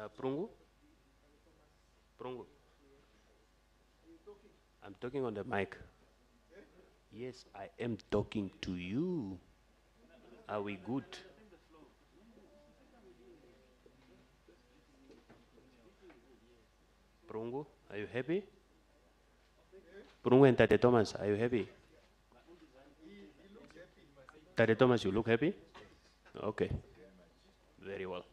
Prungu? Prungu? I'm talking on the mic. Yes, I am talking to you. Are we good? Prungu, are you happy? Prungu and Tate Thomas, are you happy? Tate Thomas, you look happy? Okay. Very well.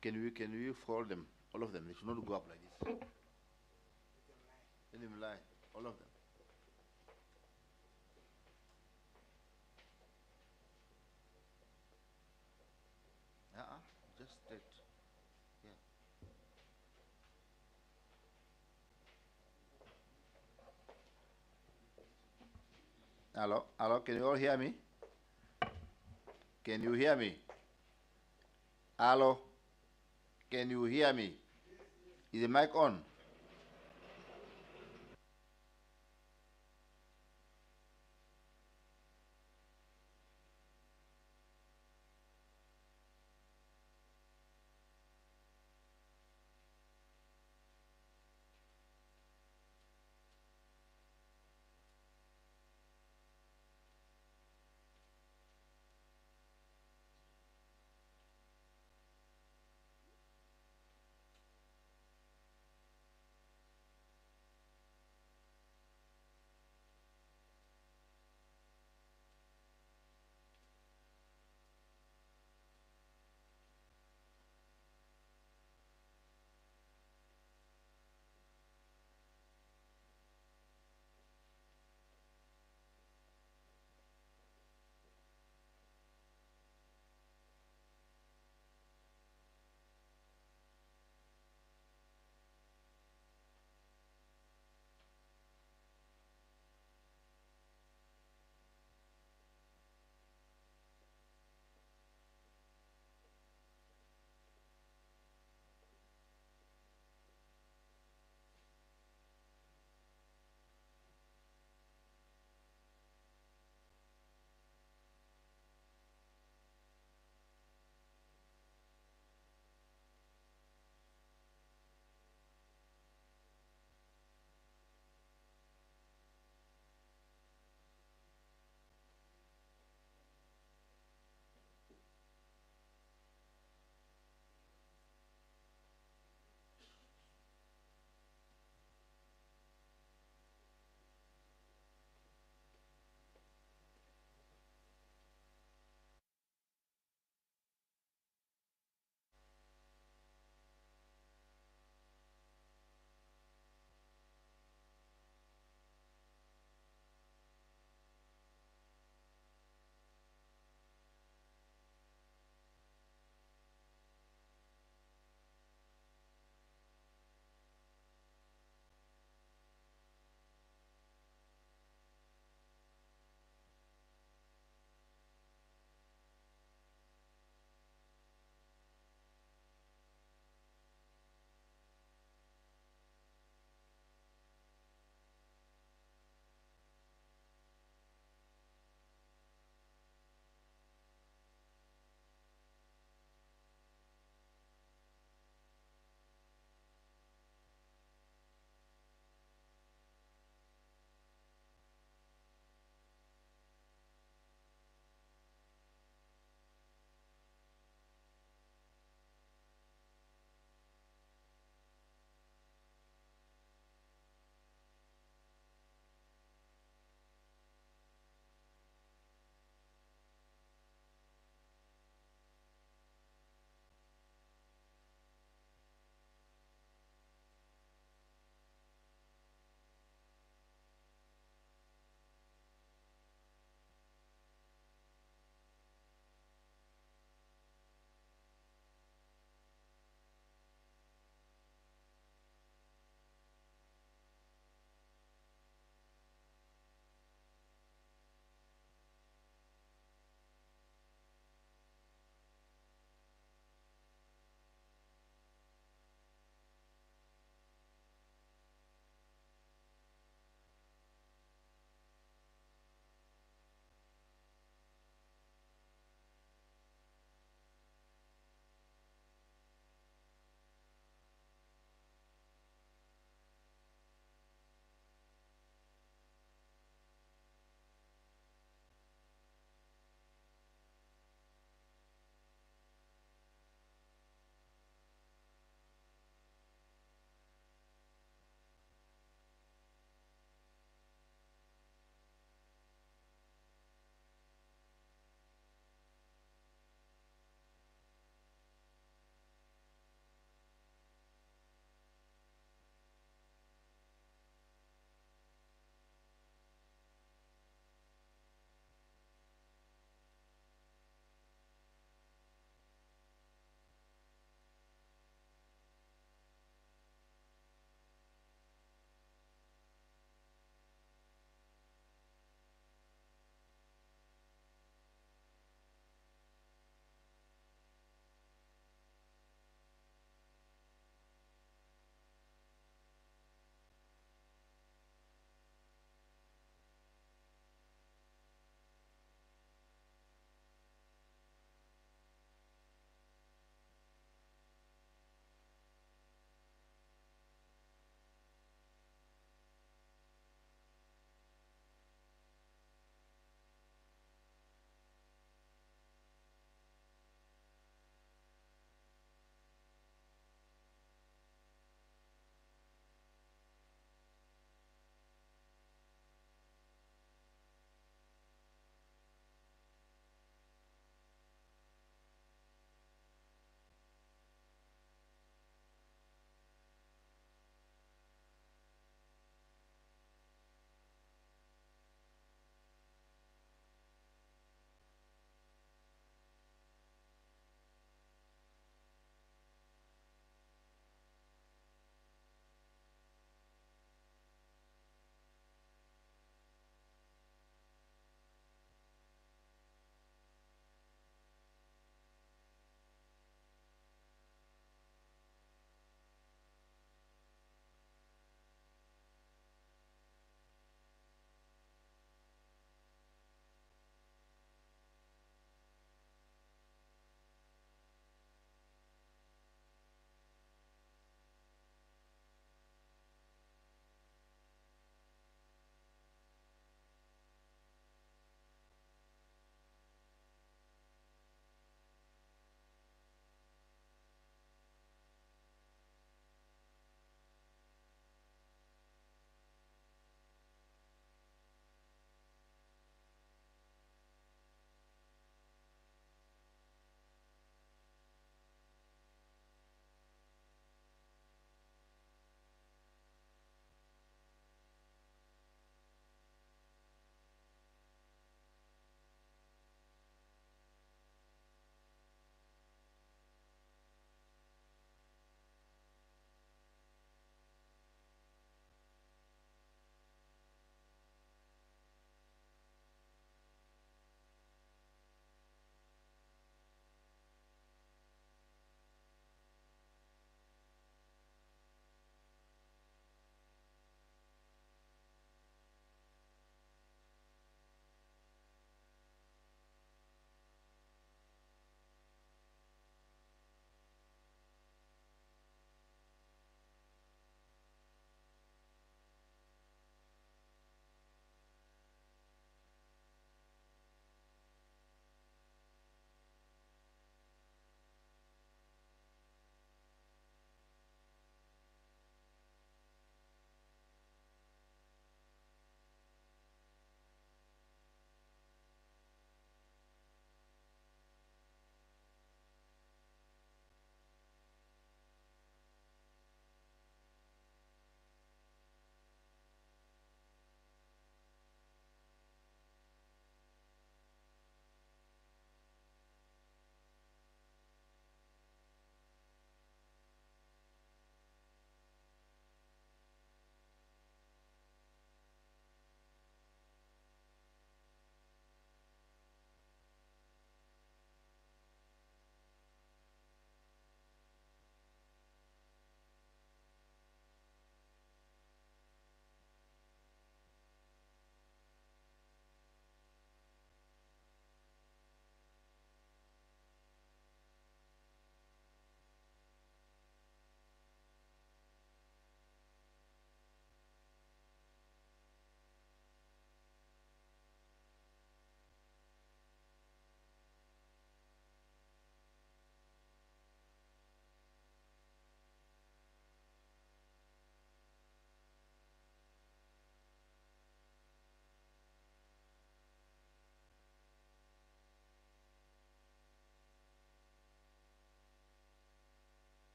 Can you fold them, all of them? They should not go up like this. Let them lie, all of them. Just straight. Yeah. Hello, hello. Can you all hear me? Can you hear me? Hello. Can you hear me? Is the mic on?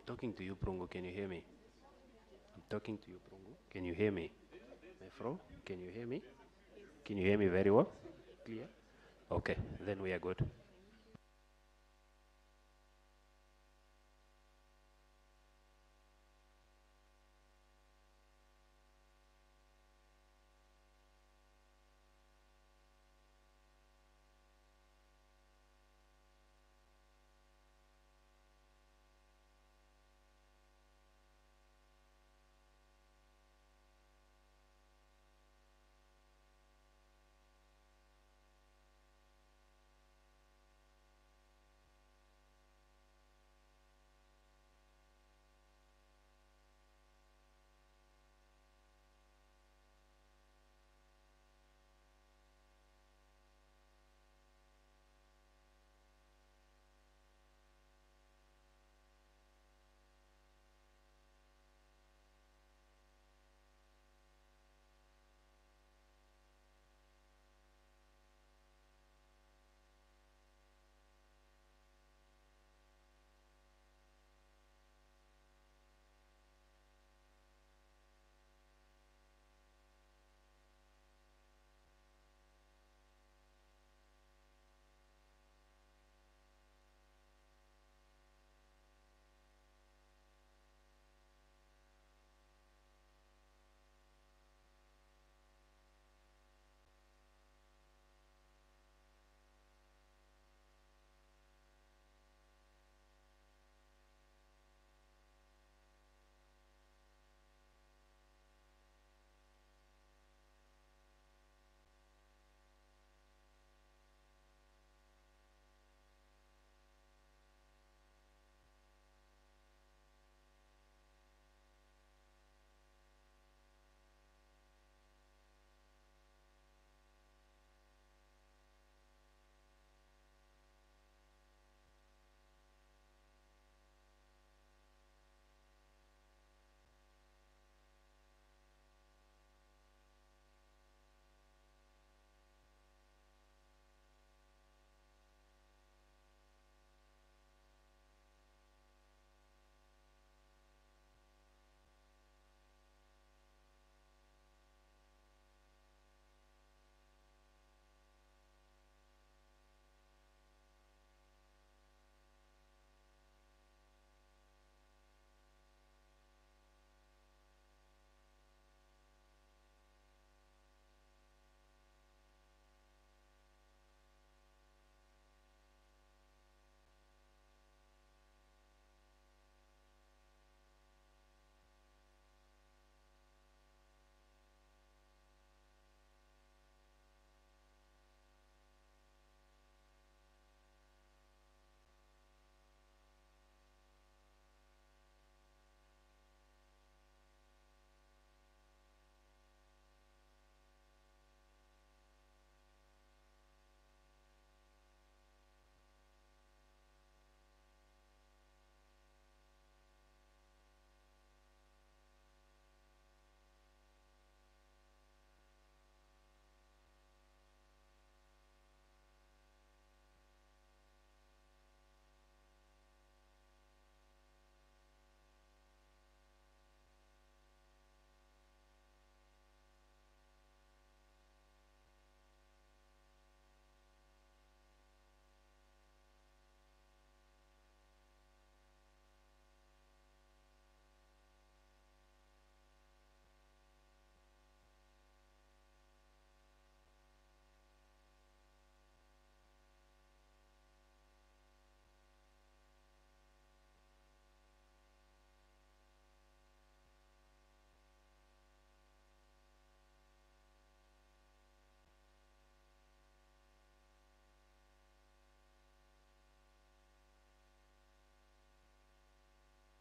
talking to you, Prongo. Can you hear me? I'm talking to you, Prongo. Can you hear me? Mefro, can you hear me? Can you hear me very well? Clear? Okay, then we are good.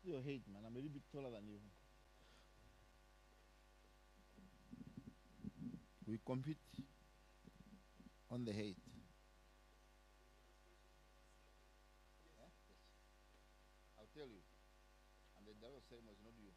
Your height, man. I'm a little bit taller than you. We compete on the height. Yeah? Yes. I'll tell you. And the other same was not you.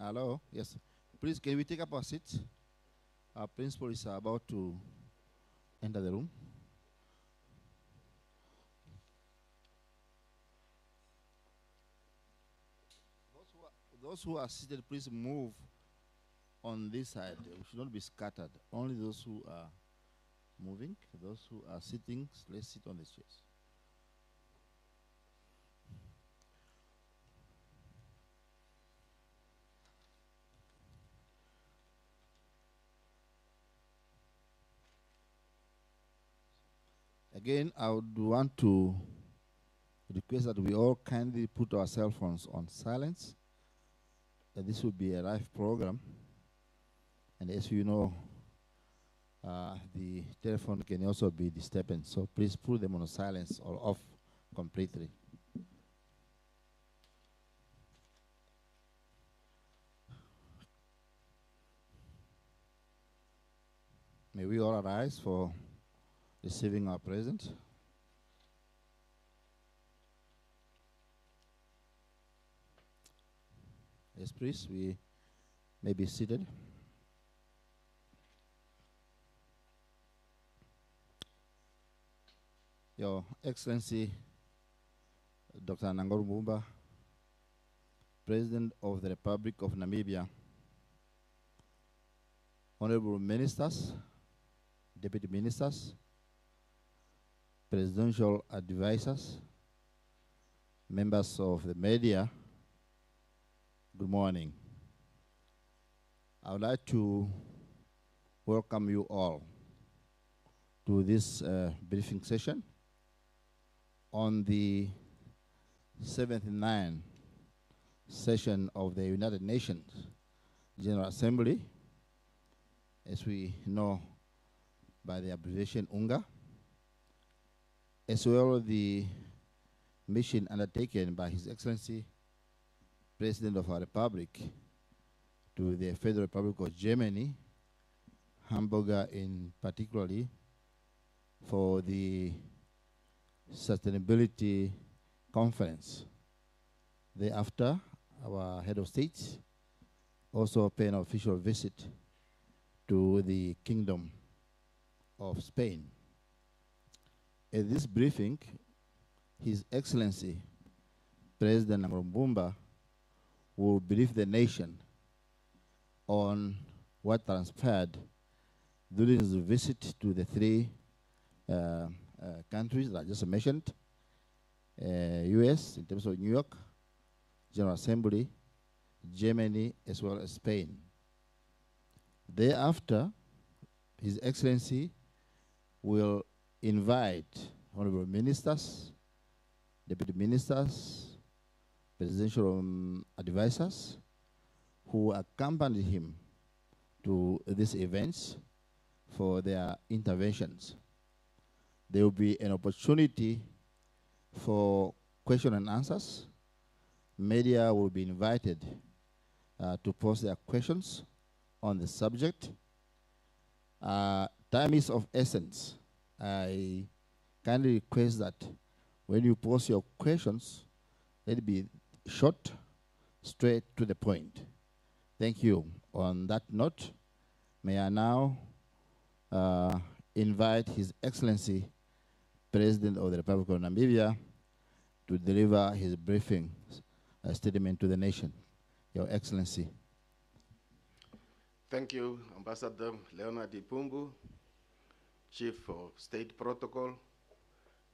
Hello? Yes. Please, can we take up our seats? Our principal is about to enter the room. Those who are seated, please move on this side. We should not be scattered. Only those who are moving, those who are sitting, let's sit on the chairs. Again, I would want to request that we all kindly put our cell phones on silence. This will be a live program. And as you know, the telephone can also be disturbing. So please put them on silence or off completely. May we all arise for receiving our present. Yes, please, we may be seated. Your Excellency, Dr. Nangolo Mbumba, President of the Republic of Namibia, Honorable Ministers, Deputy Ministers, Presidential Advisors, members of the media, good morning. I would like to welcome you all to this briefing session on the 79th session of the United Nations General Assembly, as we know by the abbreviation UNGA, as well as the mission undertaken by His Excellency President of our Republic to the Federal Republic of Germany, Hamburg in particularly, for the Sustainability Conference. Thereafter, our head of state also paid an official visit to the Kingdom of Spain. At this briefing, His Excellency President Nangolo Mbumba will brief the nation on what transpired during his visit to the three countries that I just mentioned, US in terms of New York, General Assembly, Germany, as well as Spain. Thereafter, His Excellency will invite honorable ministers, deputy ministers, presidential advisors who accompanied him to these events for their interventions. There will be an opportunity for question and answers. Media will be invited to post their questions on the subject. Time is of essence. I kindly request that when you post your questions, let it be short, straight to the point. Thank you. On that note, may I now invite His Excellency President of the Republic of Namibia to deliver his briefing statement to the nation. Your Excellency. Thank you, Ambassador Leonard Ipumbu, Chief of State Protocol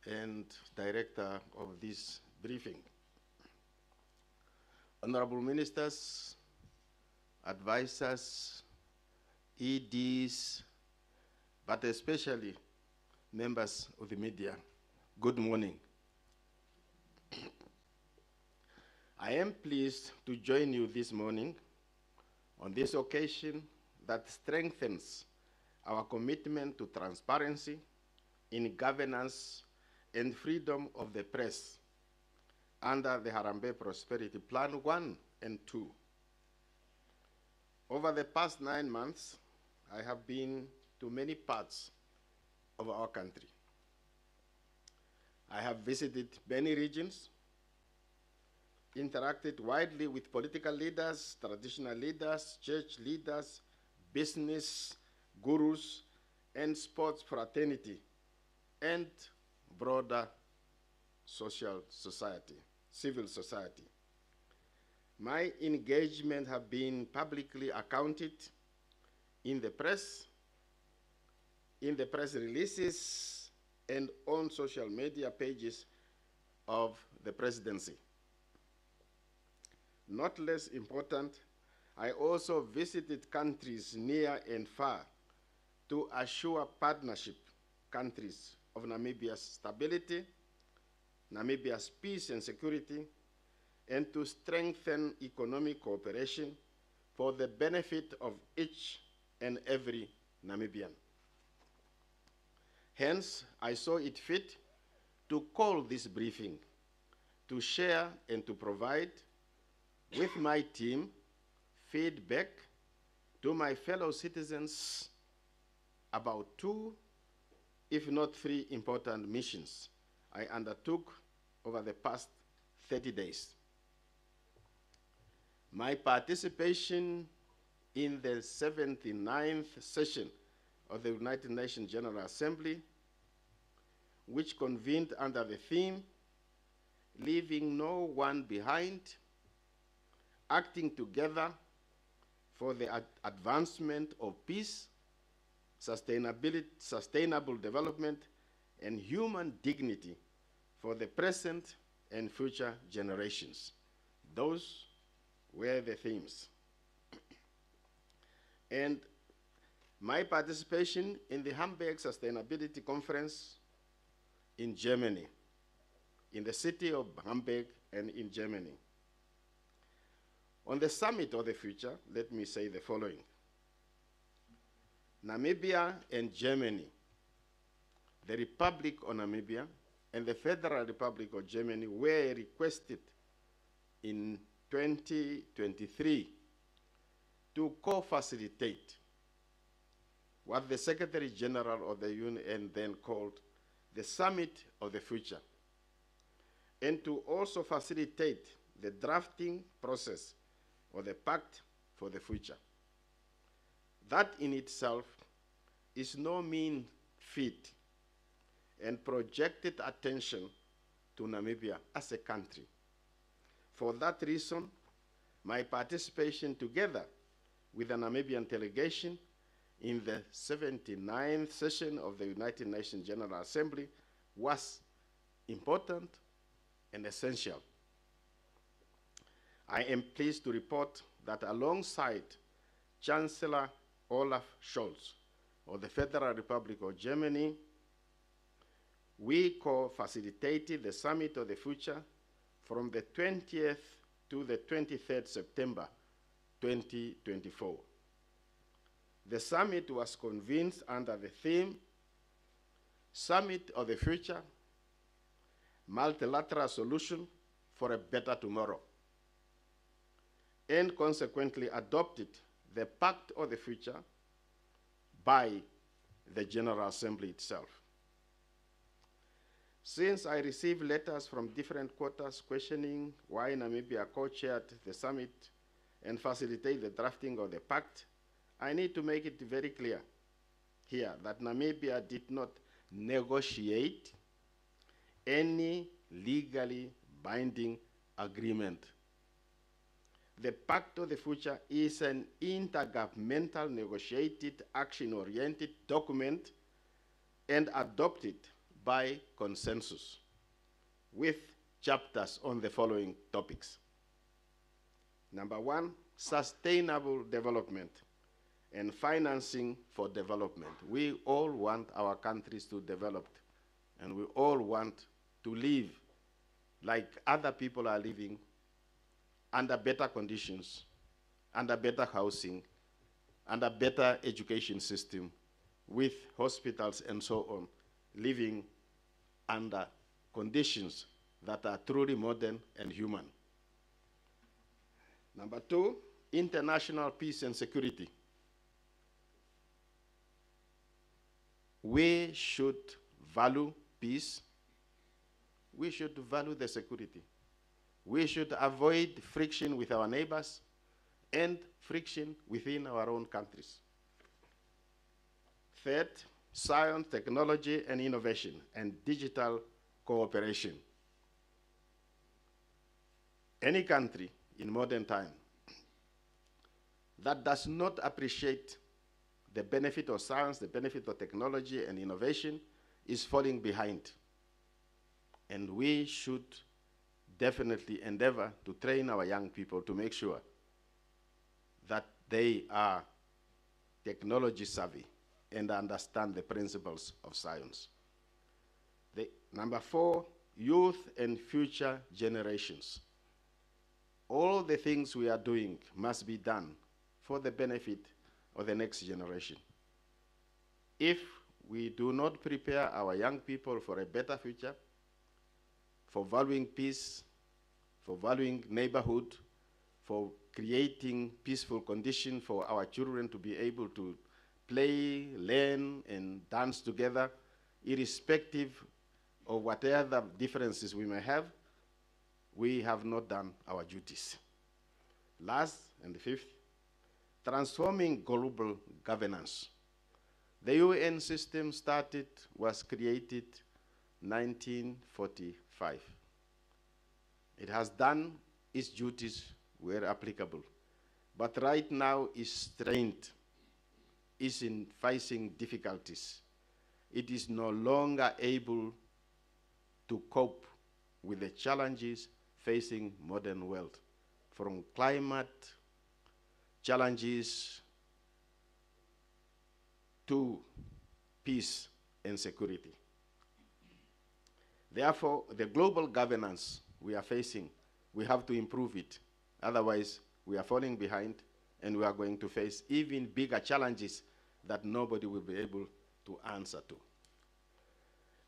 and Director of this briefing. Honorable Ministers, Advisors, EDs, but especially members of the media, good morning. I am pleased to join you this morning on this occasion that strengthens our commitment to transparency in governance and freedom of the press under the Harambee Prosperity Plan 1 and 2. Over the past 9 months, I have been to many parts of our country. I have visited many regions. interacted widely with political leaders, traditional leaders, church leaders, business gurus, and sports fraternity, and broader social society, civil society. My engagement have been publicly accounted in the press releases, and on social media pages of the presidency. Not less important, I also visited countries near and far to assure partnership countries of Namibia's stability, Namibia's peace and security, and to strengthen economic cooperation for the benefit of each and every Namibian. Hence, I saw it fit to call this briefing to share and to provide with my team feedback to my fellow citizens about 2, if not 3, important missions I undertook over the past 30 days. My participation in the 79th session of the United Nations General Assembly, which convened under the theme, "Leaving No One Behind, Acting Together for the Advancement of Peace, Sustainable Development, and Human Dignity for the present and future generations." Those were the themes. And my participation in the Hamburg Sustainability Conference in Germany, in the city of Hamburg and in Germany. On the Summit of the Future, let me say the following. Namibia and Germany, the Republic of Namibia and the Federal Republic of Germany were requested in 2023 to co-facilitate what the Secretary General of the UN then called the Summit of the Future, and to also facilitate the drafting process of the Pact for the Future. That in itself is no mean feat and projected attention to Namibia as a country. For that reason, my participation together with the Namibian delegation in the 79th session of the United Nations General Assembly was important and essential. I am pleased to report that alongside Chancellor Olaf Scholz of the Federal Republic of Germany, we co-facilitated the Summit of the Future from the 20th to the 23rd September 2024. The summit was convened under the theme, Summit of the Future, Multilateral Solution for a Better Tomorrow, and consequently adopted the Pact of the Future by the General Assembly itself. Since I received letters from different quarters questioning why Namibia co-chaired the summit and facilitated the drafting of the pact, I need to make it very clear here that Namibia did not negotiate any legally binding agreement. The Pact of the Future is an intergovernmental negotiated action-oriented document and adopted by consensus with chapters on the following topics. Number 1, sustainable development and financing for development. We all want our countries to develop, and we all want to live like other people are living, under better conditions, under better housing, under better education system, with hospitals and so on, living under conditions that are truly modern and human. Number 2, international peace and security. We should value peace. We should value the security. We should avoid friction with our neighbors and friction within our own countries. Third, science, technology, and innovation, and digital cooperation. Any country in modern time that does not appreciate the benefit of science, the benefit of technology and innovation is falling behind. And we should definitely endeavor to train our young people to make sure that they are technology savvy and understand the principles of science. Number 4, youth and future generations. All the things we are doing must be done for the benefit of the next generation. If we do not prepare our young people for a better future, for valuing peace, for valuing neighborhood, for creating peaceful conditions for our children to be able to play, learn, and dance together, irrespective of whatever differences we may have, we have not done our duties. Last, and the 5th, transforming global governance. The UN system was created 1945. It has done its duties where applicable, but right now is strained, is facing difficulties. It is no longer able to cope with the challenges facing modern world, from climate challenges to peace and security. Therefore, the global governance we are facing, we have to improve it. Otherwise, we are falling behind and we are going to face even bigger challenges that nobody will be able to answer to.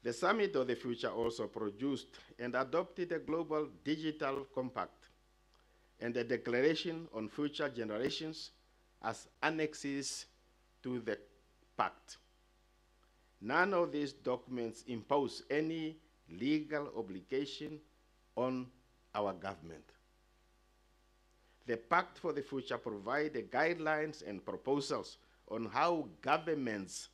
The Summit of the Future also produced and adopted a global digital compact and a declaration on future generations as annexes to the pact. None of these documents impose any legal obligation on our government. The Pact for the Future provides guidelines and proposals on how governments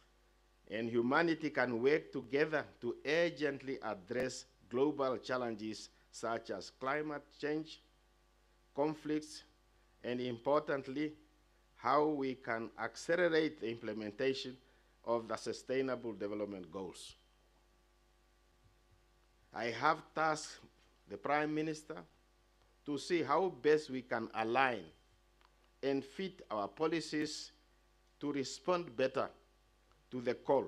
and humanity can work together to urgently address global challenges such as climate change, conflicts, and importantly, how we can accelerate the implementation of the Sustainable Development Goals. I have tasked the Prime Minister to see how best we can align and fit our policies to respond better to the call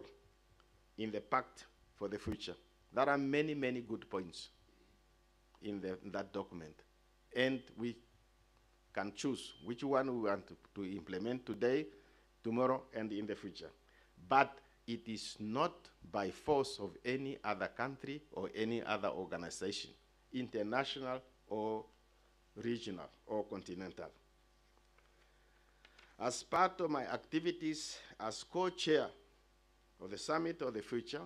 in the Pact for the Future. There are many, many good points in that document, and we can choose which one we want to implement today, tomorrow, and in the future. But it is not by force of any other country or any other organization, international or regional or continental. As part of my activities as co-chair of the Summit of the Future,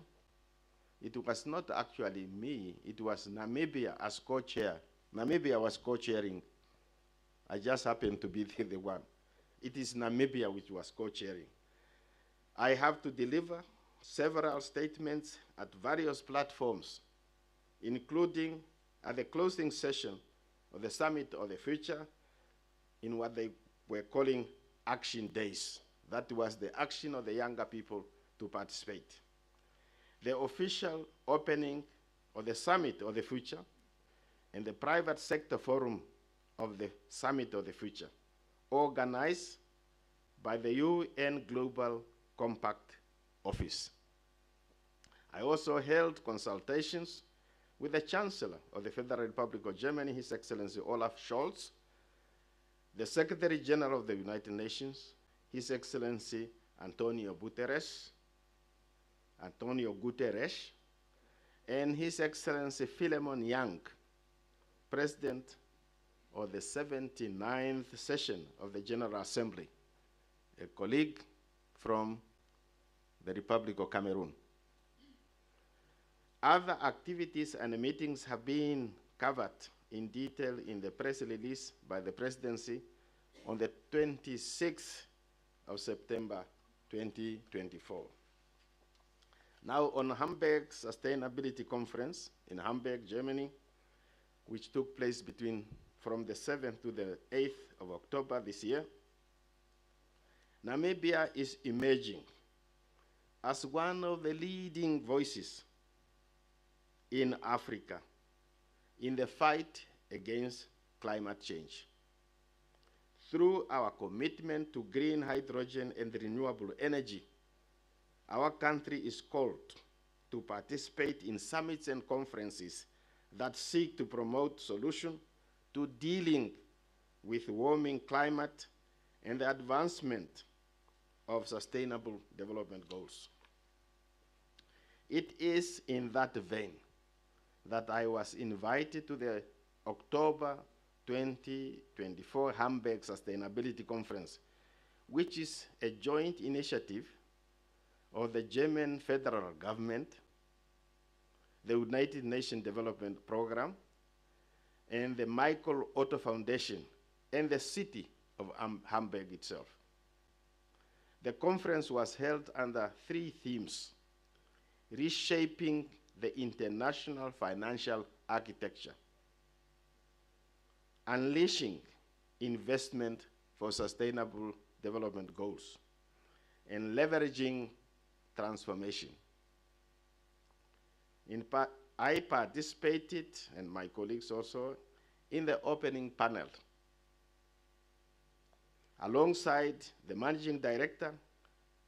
it was not actually me, it was Namibia as co-chair. Namibia was co-chairing. I just happened to be the one. It is Namibia which was co-chairing. I have to deliver several statements at various platforms, including at the closing session of the Summit of the Future in what they were calling Action Days. That was the action of the younger people to participate. The official opening of the Summit of the Future and the private sector forum of the Summit of the Future, organized by the UN Global Compact Office. I also held consultations with the Chancellor of the Federal Republic of Germany, His Excellency Olaf Scholz, the Secretary General of the United Nations, His Excellency Antonio Guterres, and His Excellency Philemon Yang, President of the 79th session of the General Assembly, a colleague from the Republic of Cameroon. Other activities and meetings have been covered in detail in the press release by the presidency on the 26th of September 2024. Now, on Hamburg Sustainability Conference in Hamburg, Germany, which took place from the 7th to the 8th of October this year, Namibia is emerging as one of the leading voices in Africa in the fight against climate change. Through our commitment to green hydrogen and renewable energy, our country is called to participate in summits and conferences that seek to promote solutions to dealing with warming climate and the advancement of sustainable development goals. It is in that vein that I was invited to the October 2024 Hamburg Sustainability Conference, which is a joint initiative of the German federal government, the United Nations Development Program, and the Michael Otto Foundation, and the city of Hamburg itself. The conference was held under 3 themes: reshaping the international financial architecture, unleashing investment for sustainable development goals, and leveraging transformation. I participated, and my colleagues also, in the opening panel, alongside the Managing Director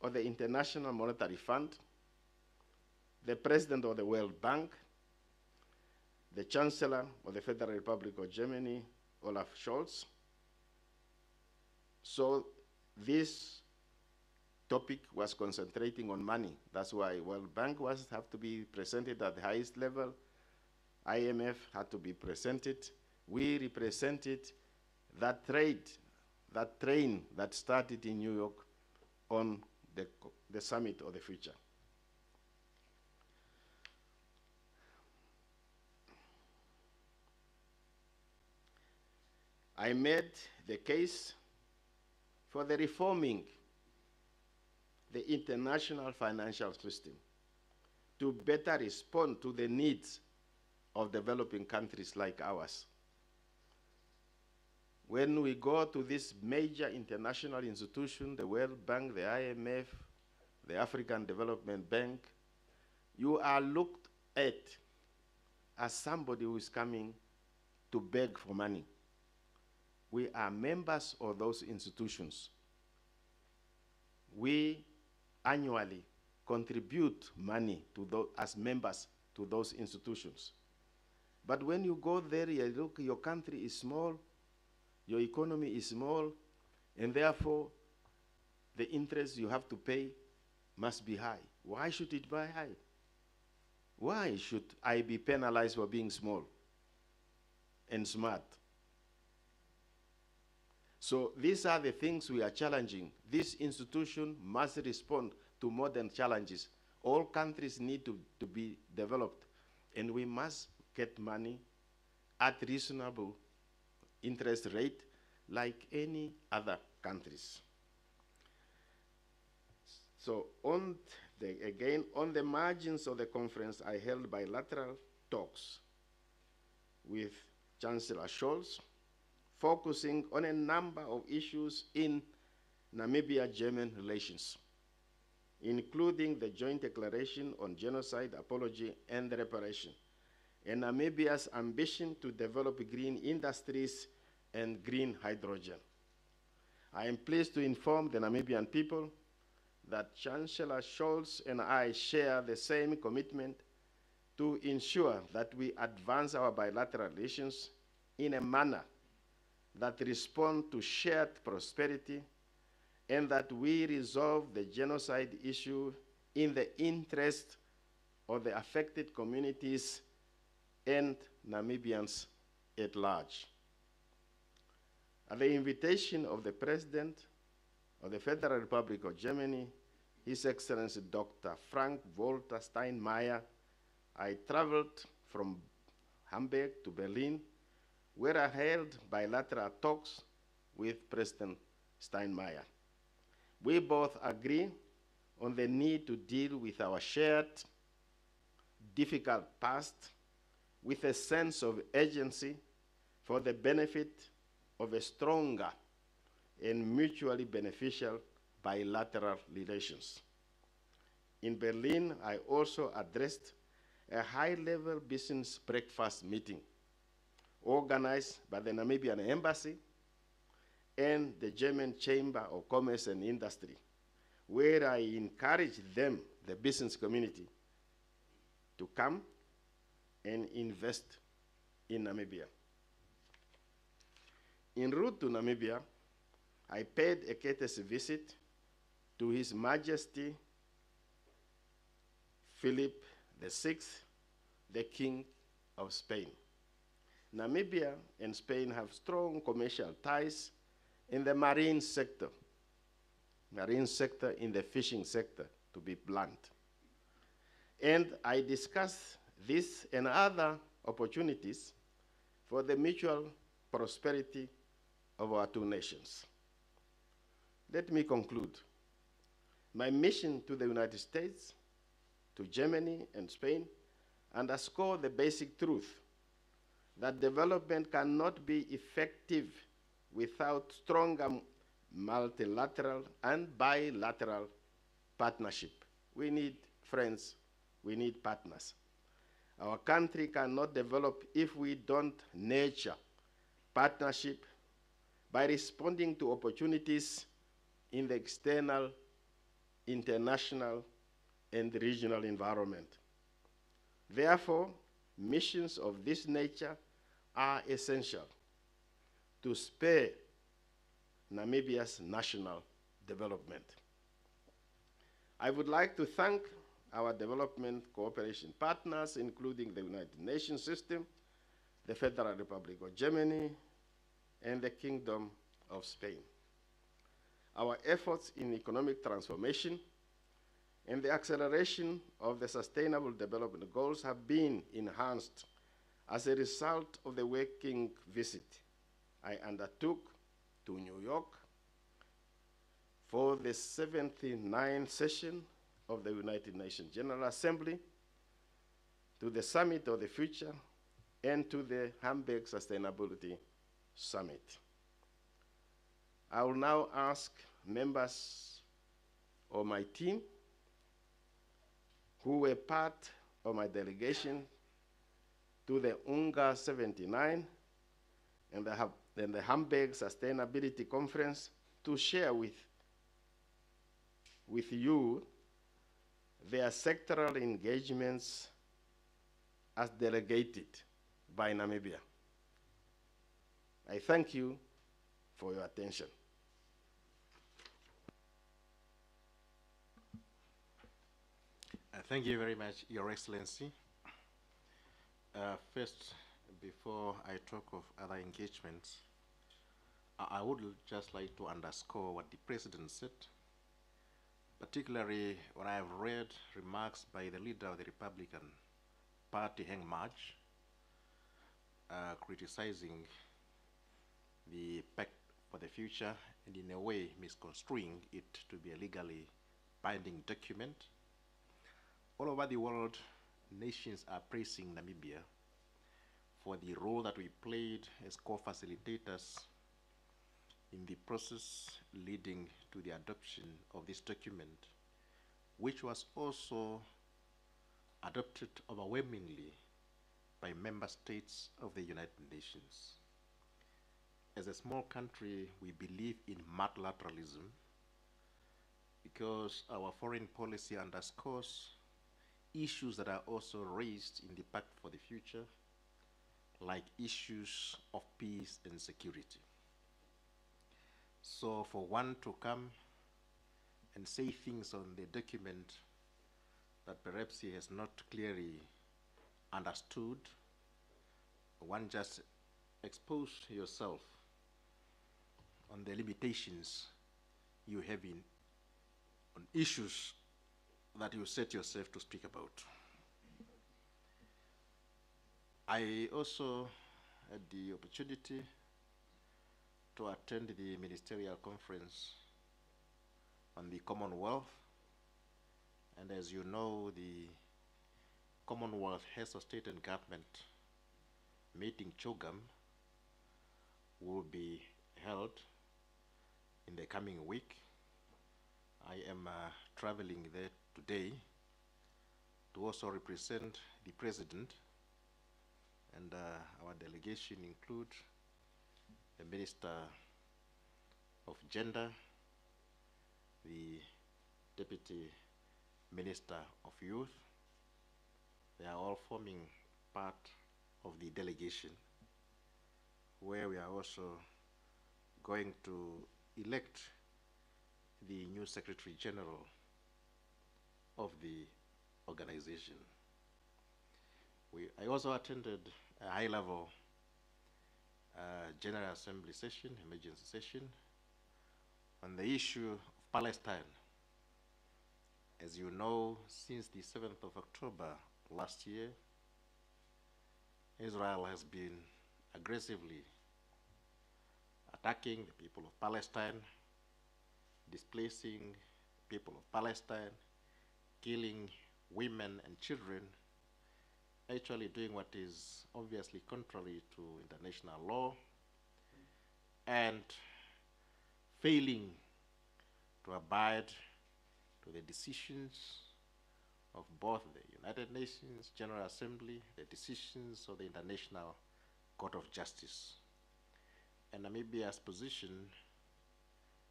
of the International Monetary Fund, the President of the World Bank, the Chancellor of the Federal Republic of Germany, Olaf Scholz. So this topic was concentrating on money. That's why World Bank have to be presented at the highest level. IMF had to be presented. We represented that train that started in New York on the Summit of the Future. I made the case for the reforming the international financial system to better respond to the needs of developing countries like ours. When we go to this major international institution, the World Bank, the IMF, the African Development Bank, you are looked at as somebody who is coming to beg for money. We are members of those institutions. We annually contribute money to as members to those institutions. But when you go there, you look, your country is small, your economy is small, and therefore the interest you have to pay must be high. Why should it be high? Why should I be penalized for being small and smart? So these are the things we are challenging. This institution must respond to modern challenges. All countries need to be developed, and we must get money at reasonable interest rate like any other countries. So again, on the margins of the conference, I held bilateral talks with Chancellor Scholz, focusing on a number of issues in Namibia-German relations, including the joint declaration on genocide, apology, and reparation, and Namibia's ambition to develop green industries and green hydrogen. I am pleased to inform the Namibian people that Chancellor Scholz and I share the same commitment to ensure that we advance our bilateral relations in a manner that respond to shared prosperity, and that we resolve the genocide issue in the interest of the affected communities and Namibians at large. At the invitation of the President of the Federal Republic of Germany, His Excellency Dr. Frank-Walter Steinmeier, I traveled from Hamburg to Berlin where I held bilateral talks with President Steinmeier. We both agree on the need to deal with our shared difficult past with a sense of urgency for the benefit of a stronger and mutually beneficial bilateral relations. In Berlin, I also addressed a high-level business breakfast meeting organized by the Namibian Embassy and the German Chamber of Commerce and Industry, where I encouraged them, the business community, to come and invest in Namibia. En route to Namibia, I paid a courtesy visit to His Majesty Philip VI, the King of Spain. Namibia and Spain have strong commercial ties in the marine sector in the fishing sector, to be blunt. And I discussed this and other opportunities for the mutual prosperity of our two nations. Let me conclude. My mission to the United States, to Germany and Spain, underscore the basic truth that development cannot be effective without stronger multilateral and bilateral partnership. We need friends, we need partners. Our country cannot develop if we don't nurture partnership by responding to opportunities in the external, international, and regional environment. Therefore, missions of this nature are essential to spur Namibia's national development. I would like to thank our development cooperation partners, including the United Nations system, the Federal Republic of Germany, and the Kingdom of Spain. Our efforts in economic transformation and the acceleration of the Sustainable Development Goals have been enhanced as a result of the working visit I undertook to New York for the 79th session of the United Nations General Assembly, to the Summit of the Future, and to the Hamburg Sustainability Summit. I will now ask members of my team who were part of my delegation to the UNGA 79 and the Hamburg Sustainability Conference to share with you their sectoral engagements as delegated by Namibia. I thank you for your attention. Thank you very much, Your Excellency. First, before I talk of other engagements, I would just like to underscore what the President said, particularly when I have read remarks by the leader of the Republican Party, Heng March, criticizing the Pact for the Future and in a way misconstruing it to be a legally binding document. All over the world, nations are praising Namibia for the role that we played as co-facilitators in the process leading to the adoption of this document, which was also adopted overwhelmingly by member states of the United Nations. As a small country, we believe in multilateralism because our foreign policy underscores issues that are also raised in the Pact for the Future, like issues of peace and security. So for one to come and say things on the document that perhaps he has not clearly understood, one just exposed yourself on the limitations you have on issues that you set yourself to speak about. I also had the opportunity to attend the ministerial conference on the Commonwealth. And as you know, the Commonwealth Heads of State and Government meeting CHOGM will be held in the coming week. I am traveling there today to also represent the President, and our delegation include the Minister of Gender, the Deputy Minister of Youth. They are all forming part of the delegation, where we are also going to elect the new Secretary General of the organization. I also attended a high-level General Assembly session, emergency session, on the issue of Palestine. As you know, since the 7th of October last year, Israel has been aggressively attacking the people of Palestine, displacing people of Palestine, killing women and children, actually doing what is obviously contrary to international law, and failing to abide to the decisions of both the United Nations General Assembly, the decisions of the International Court of Justice. And Namibia's position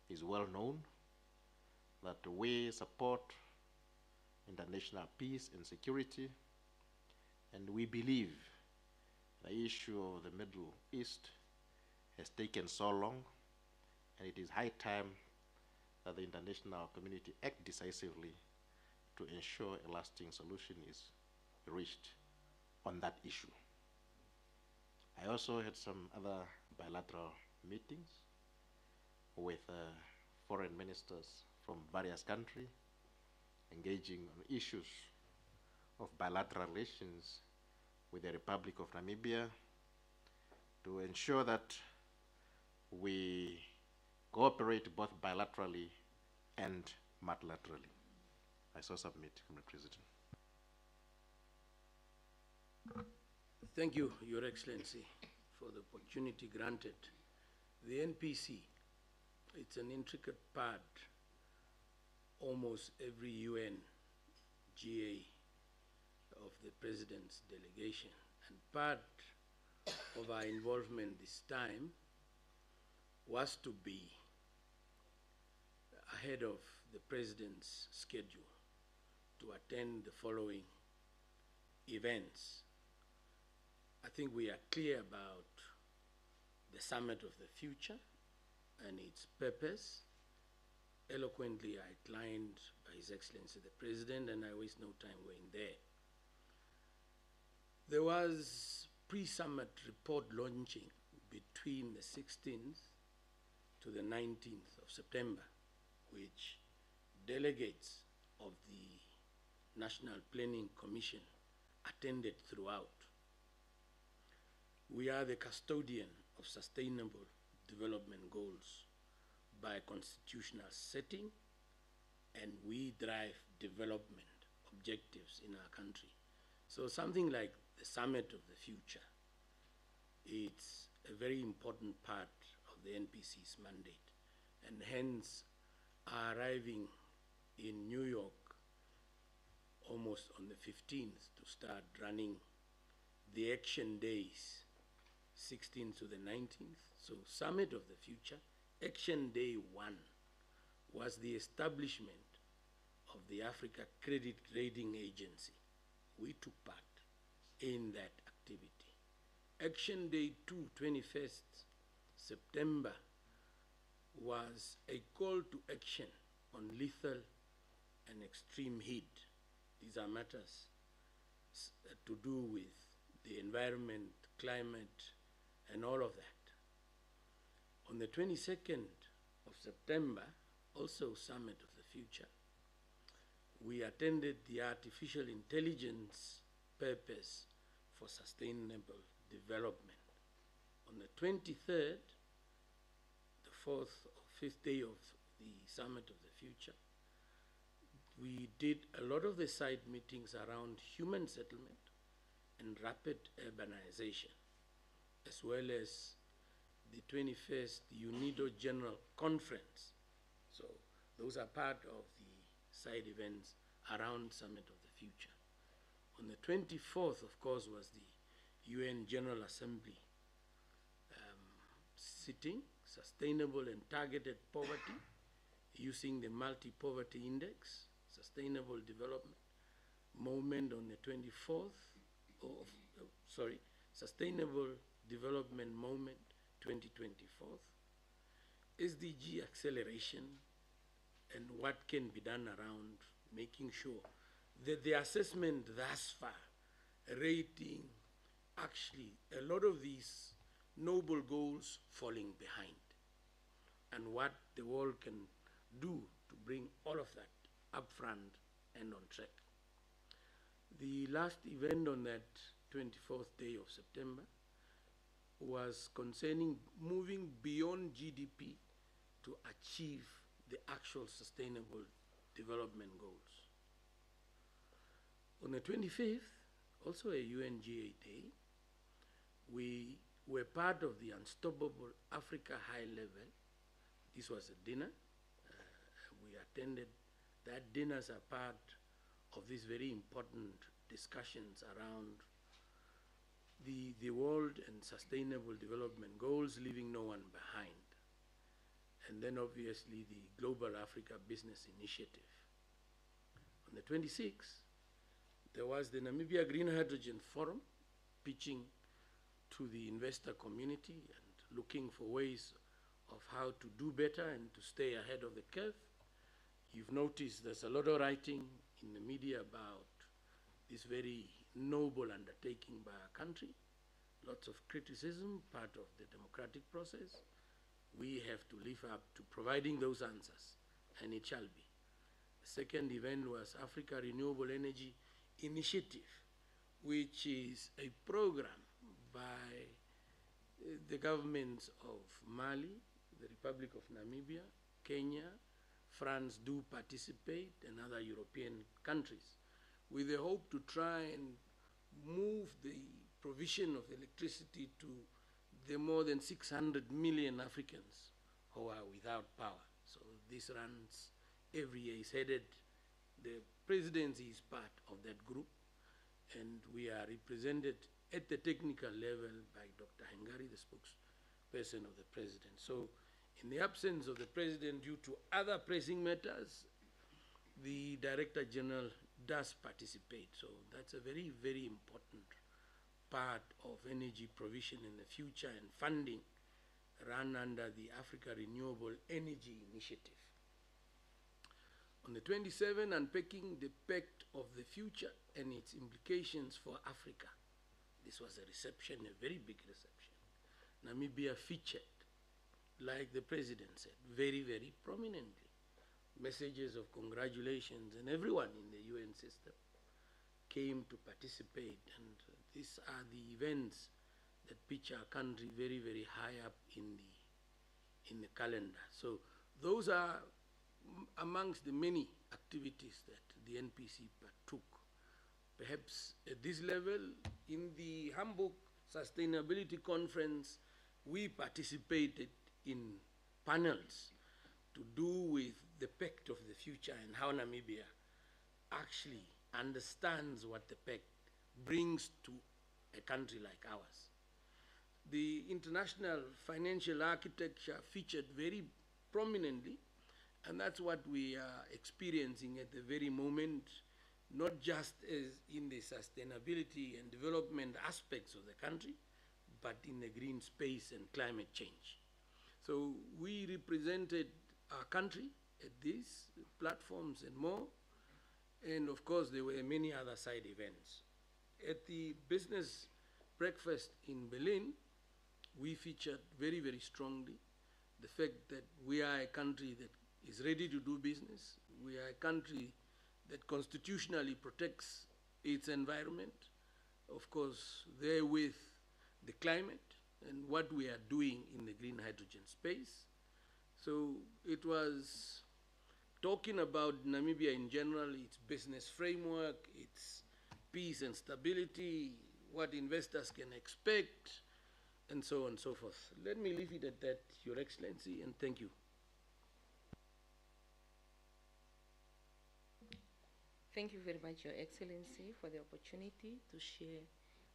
is well known, that we support international peace and security, and we believe the issue of the Middle East has taken so long, and it is high time that the international community act decisively to ensure a lasting solution is reached on that issue. I also had some other bilateral meetings with foreign ministers from various countries, engaging on issues of bilateral relations with the Republic of Namibia to ensure that we cooperate both bilaterally and multilaterally. I so submit, Mr. President. Thank you, Your Excellency, for the opportunity granted. The NPC, it's an intricate part, almost every UN GA of the President's delegation. And part of our involvement this time was to be ahead of the President's schedule to attend the following events. I think we are clear about the Summit of the Future and its purpose, eloquently outlined by His Excellency the President, and I waste no time going there. There was pre-summit report launching between the 16th to the 19th of September, which delegates of the National Planning Commission attended throughout. We are the custodian of sustainable development goals by constitutional setting, and we drive development objectives in our country. So something like the Summit of the Future, it's a very important part of the NPC's mandate, and hence our arriving in New York almost on the 15th to start running the action days, 16th to the 19th. So Summit of the Future, Action Day 1 was the establishment of the Africa Credit Rating Agency. We took part in that activity. Action Day 2, 21st September, was a call to action on lethal and extreme heat. These are matters to do with the environment, climate, and all of that. On the 22nd of September, also Summit of the Future, we attended the Artificial Intelligence Purpose for Sustainable Development. On the 23rd, the fourth or fifth day of the Summit of the Future, we did a lot of the side meetings around human settlement and rapid urbanization, as well as the 21st UNIDO General Conference. So those are part of the side events around Summit of the Future. On the 24th, of course, was the UN General Assembly sitting, Sustainable and Targeted Poverty, using the Multi-Poverty Index, Sustainable Development Moment on the 24th, Sustainable Development Moment 2024, SDG acceleration, and what can be done around making sure that the assessment thus far, rating actually a lot of these noble goals falling behind, and what the world can do to bring all of that up front and on track. The last event on that 24th day of September was concerning moving beyond GDP to achieve the actual sustainable development goals. On the 25th, also a UNGA day, we were part of the Unstoppable Africa High Level. This was a dinner. We attended that dinner as a part of these very important discussions around the world and sustainable development goals, leaving no one behind. And then obviously the Global Africa Business Initiative. On the 26th, there was the Namibia Green Hydrogen Forum, pitching to the investor community and looking for ways of how to do better and to stay ahead of the curve. You've noticed there's a lot of writing in the media about this very noble undertaking by our country. Lots of criticism, part of the democratic process. We have to live up to providing those answers, and it shall be. The second event was Africa Renewable Energy Initiative, which is a program by the governments of Mali, the Republic of Namibia, Kenya, France do participate, and other European countries, with the hope to try and move the provision of electricity to the more than 600 million Africans who are without power. So this runs every year. It's headed, the presidency is part of that group, and we are represented at the technical level by Dr. Hengari, the spokesperson of the president. So in the absence of the president due to other pressing matters, the Director General does participate. So that's a very, very important part of energy provision in the future and funding run under the Africa Renewable Energy Initiative. On the 27th, unpacking the Pact of the Future and its implications for Africa. This was a reception, a very big reception. Namibia featured, like the president said, very, very prominently. Messages of congratulations, and everyone in the UN system came to participate, and these are the events that pitch our country very, very high up in the calendar. So those are amongst the many activities that the NPC partook. Perhaps at this level, in the Hamburg Sustainability Conference, we participated in panels to do with the Pact of the Future and how Namibia actually understands what the Pact brings to a country like ours. The international financial architecture featured very prominently, and that's what we are experiencing at the very moment, not just as in the sustainability and development aspects of the country, but in the green space and climate change. So we represented our country at these platforms and more, and of course there were many other side events. At the business breakfast in Berlin, we featured very, very strongly the fact that we are a country that is ready to do business. We are a country that constitutionally protects its environment, of course, therewith the climate, and what we are doing in the green hydrogen space. So it was talking about Namibia in general, its business framework, its peace and stability, what investors can expect, and so on and so forth. Let me leave it at that, Your Excellency, and thank you. Thank you very much, Your Excellency, for the opportunity to share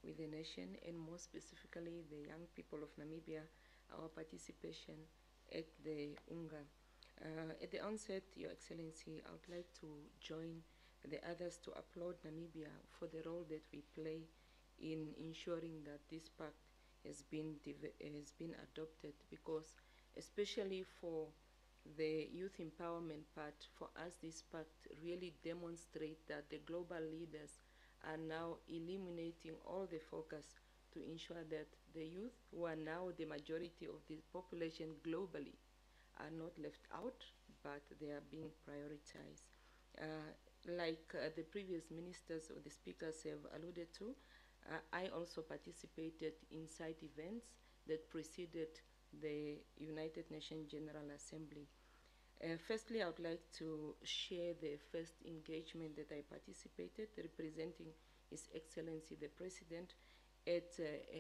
with the nation, and more specifically the young people of Namibia, our participation at the UNGA. At the onset, Your Excellency, I would like to join the others to applaud Namibia for the role that we play in ensuring that this pact has been adopted, because especially for the youth empowerment part, for us this pact really demonstrates that the global leaders are now eliminating all the focus to ensure that the youth, who are now the majority of the population globally, are not left out, but they are being prioritized. Like the previous ministers or the speakers have alluded to, I also participated in side events that preceded the United Nations General Assembly. Firstly, I would like to share the first engagement that I participated, representing His Excellency the President at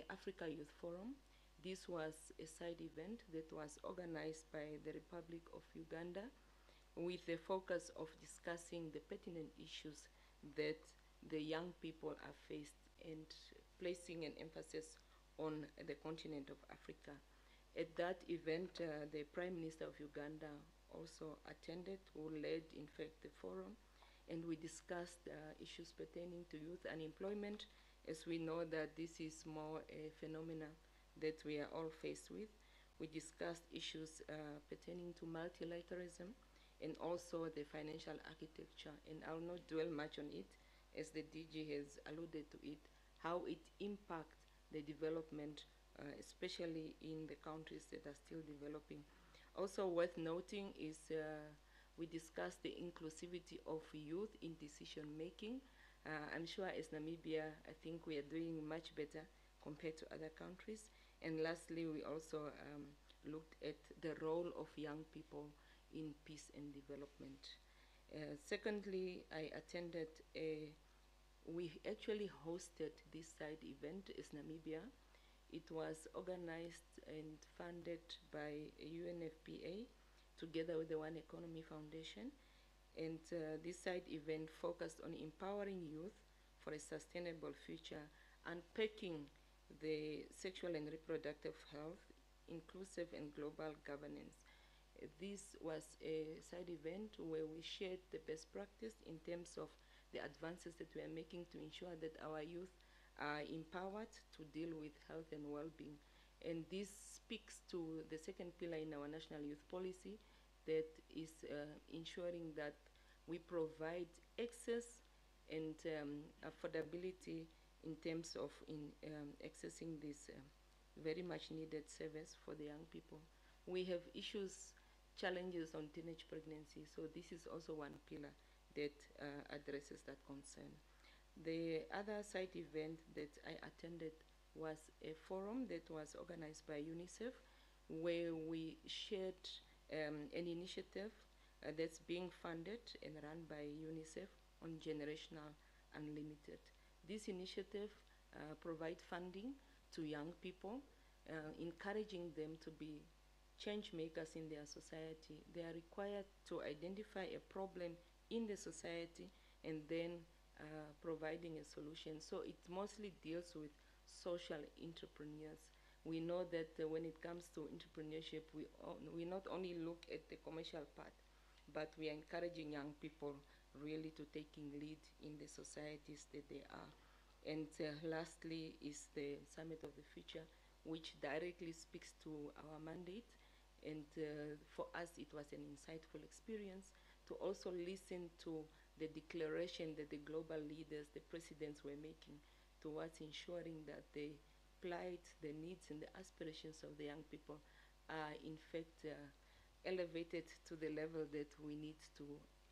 Africa Youth Forum. This was a side event that was organized by the Republic of Uganda, with the focus of discussing the pertinent issues that the young people are faced, and placing an emphasis on the continent of Africa. At that event, the Prime Minister of Uganda also attended, who led, in fact, the forum, and we discussed issues pertaining to youth unemployment, as we know that this is more a phenomenon that we are all faced with. We discussed issues pertaining to multilateralism, and also the financial architecture, and I'll not dwell much on it, as the DG has alluded to it, how it impacts the development, especially in the countries that are still developing. Also worth noting is we discussed the inclusivity of youth in decision making. I'm sure as Namibia, I think we are doing much better compared to other countries. And lastly, we also looked at the role of young people in peace and development. Secondly, I attended we actually hosted this side event as Namibia. It was organized and funded by UNFPA together with the One Economy Foundation. And this side event focused on empowering youth for a sustainable future, unpacking the sexual and reproductive health, inclusive and global governance. This was a side event where we shared the best practice in terms of the advances that we are making to ensure that our youth are empowered to deal with health and well-being. And this speaks to the second pillar in our national youth policy, that is ensuring that we provide access and affordability in terms of accessing this very much needed service for the young people. We have issues, challenges on teenage pregnancy, so this is also one pillar that addresses that concern. The other side event that I attended was a forum that was organized by UNICEF, where we shared an initiative that's being funded and run by UNICEF on Generational Unlimited. This initiative provides funding to young people, encouraging them to be change makers in their society. They are required to identify a problem in the society and then providing a solution. So it mostly deals with social entrepreneurs. We know that when it comes to entrepreneurship, we not only look at the commercial part, but we are encouraging young people really to taking lead in the societies that they are. And lastly is the Summit of the Future, which directly speaks to our mandate. And for us, it was an insightful experience to also listen to the declaration that the global leaders, the presidents, were making towards ensuring that the plight, the needs, and the aspirations of the young people are in fact elevated to the level that we need to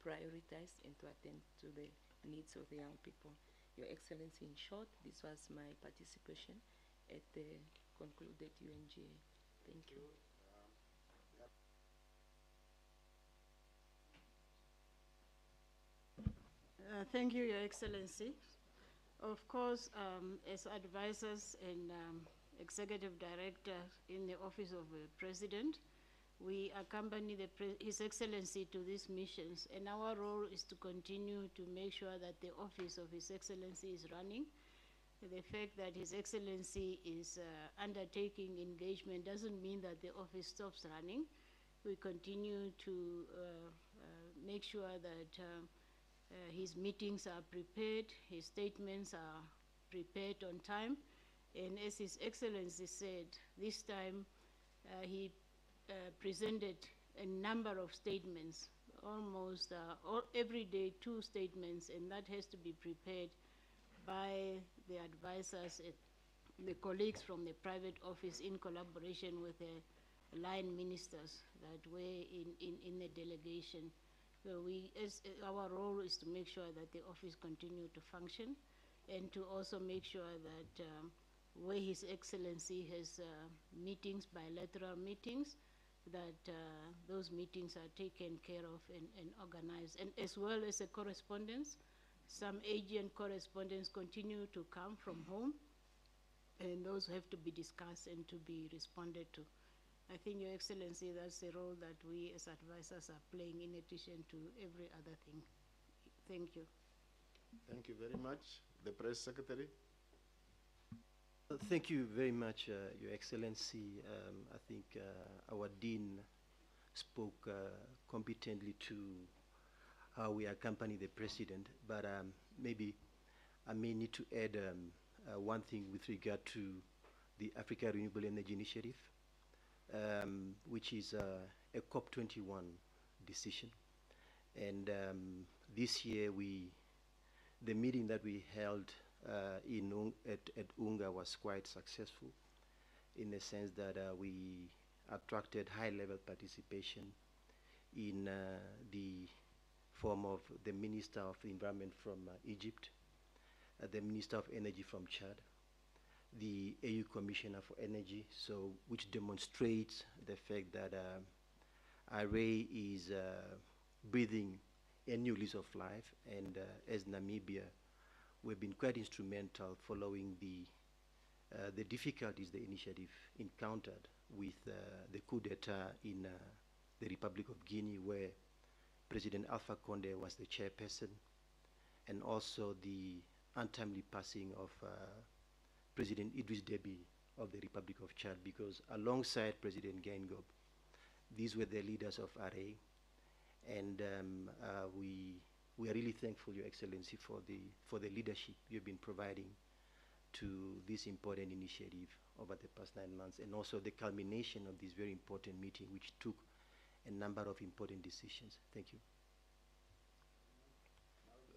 prioritize and to attend to the needs of the young people. Your Excellency, in short, this was my participation at the concluded UNGA. Thank you. Thank you, Your Excellency. Of course, as advisors and executive director in the Office of the President, we accompany His Excellency to these missions, and our role is to continue to make sure that the Office of His Excellency is running. The fact that His Excellency is undertaking engagement doesn't mean that the office stops running. We continue to make sure that his meetings are prepared, his statements are prepared on time, and as His Excellency said, this time he presented a number of statements, almost every day 2 statements, and that has to be prepared by the advisors, the colleagues from the private office in collaboration with the line ministers that were in the delegation. So our role is to make sure that the office continue to function and to also make sure that where His Excellency has meetings, bilateral meetings, that those meetings are taken care of and organized, and as well as a correspondence. Some agent correspondence continue to come from home, and those have to be discussed and to be responded to. I think, Your Excellency, that's the role that we as advisors are playing in addition to every other thing. Thank you. Thank you very much. The Press Secretary. Thank you very much, Your Excellency. I think our Dean spoke competently to how we accompany the President, but maybe I may need to add one thing with regard to the Africa Renewable Energy Initiative, which is a COP21 decision. And this year, the meeting that we held at UNGA was quite successful in the sense that we attracted high-level participation in the form of the Minister of the Environment from Egypt, the Minister of Energy from Chad, the AU Commissioner for Energy, so which demonstrates the fact that Array is breathing a new lease of life, and as Namibia, we've been quite instrumental following the difficulties the initiative encountered with the coup d'etat in the Republic of Guinea, where President Alpha Conde was the chairperson, and also the untimely passing of President Idris Deby of the Republic of Chad, because alongside President Geingob, these were the leaders of RA, and we are really thankful, Your Excellency, for the leadership you've been providing to this important initiative over the past 9 months, and also the culmination of this very important meeting, which took a number of important decisions. Thank you.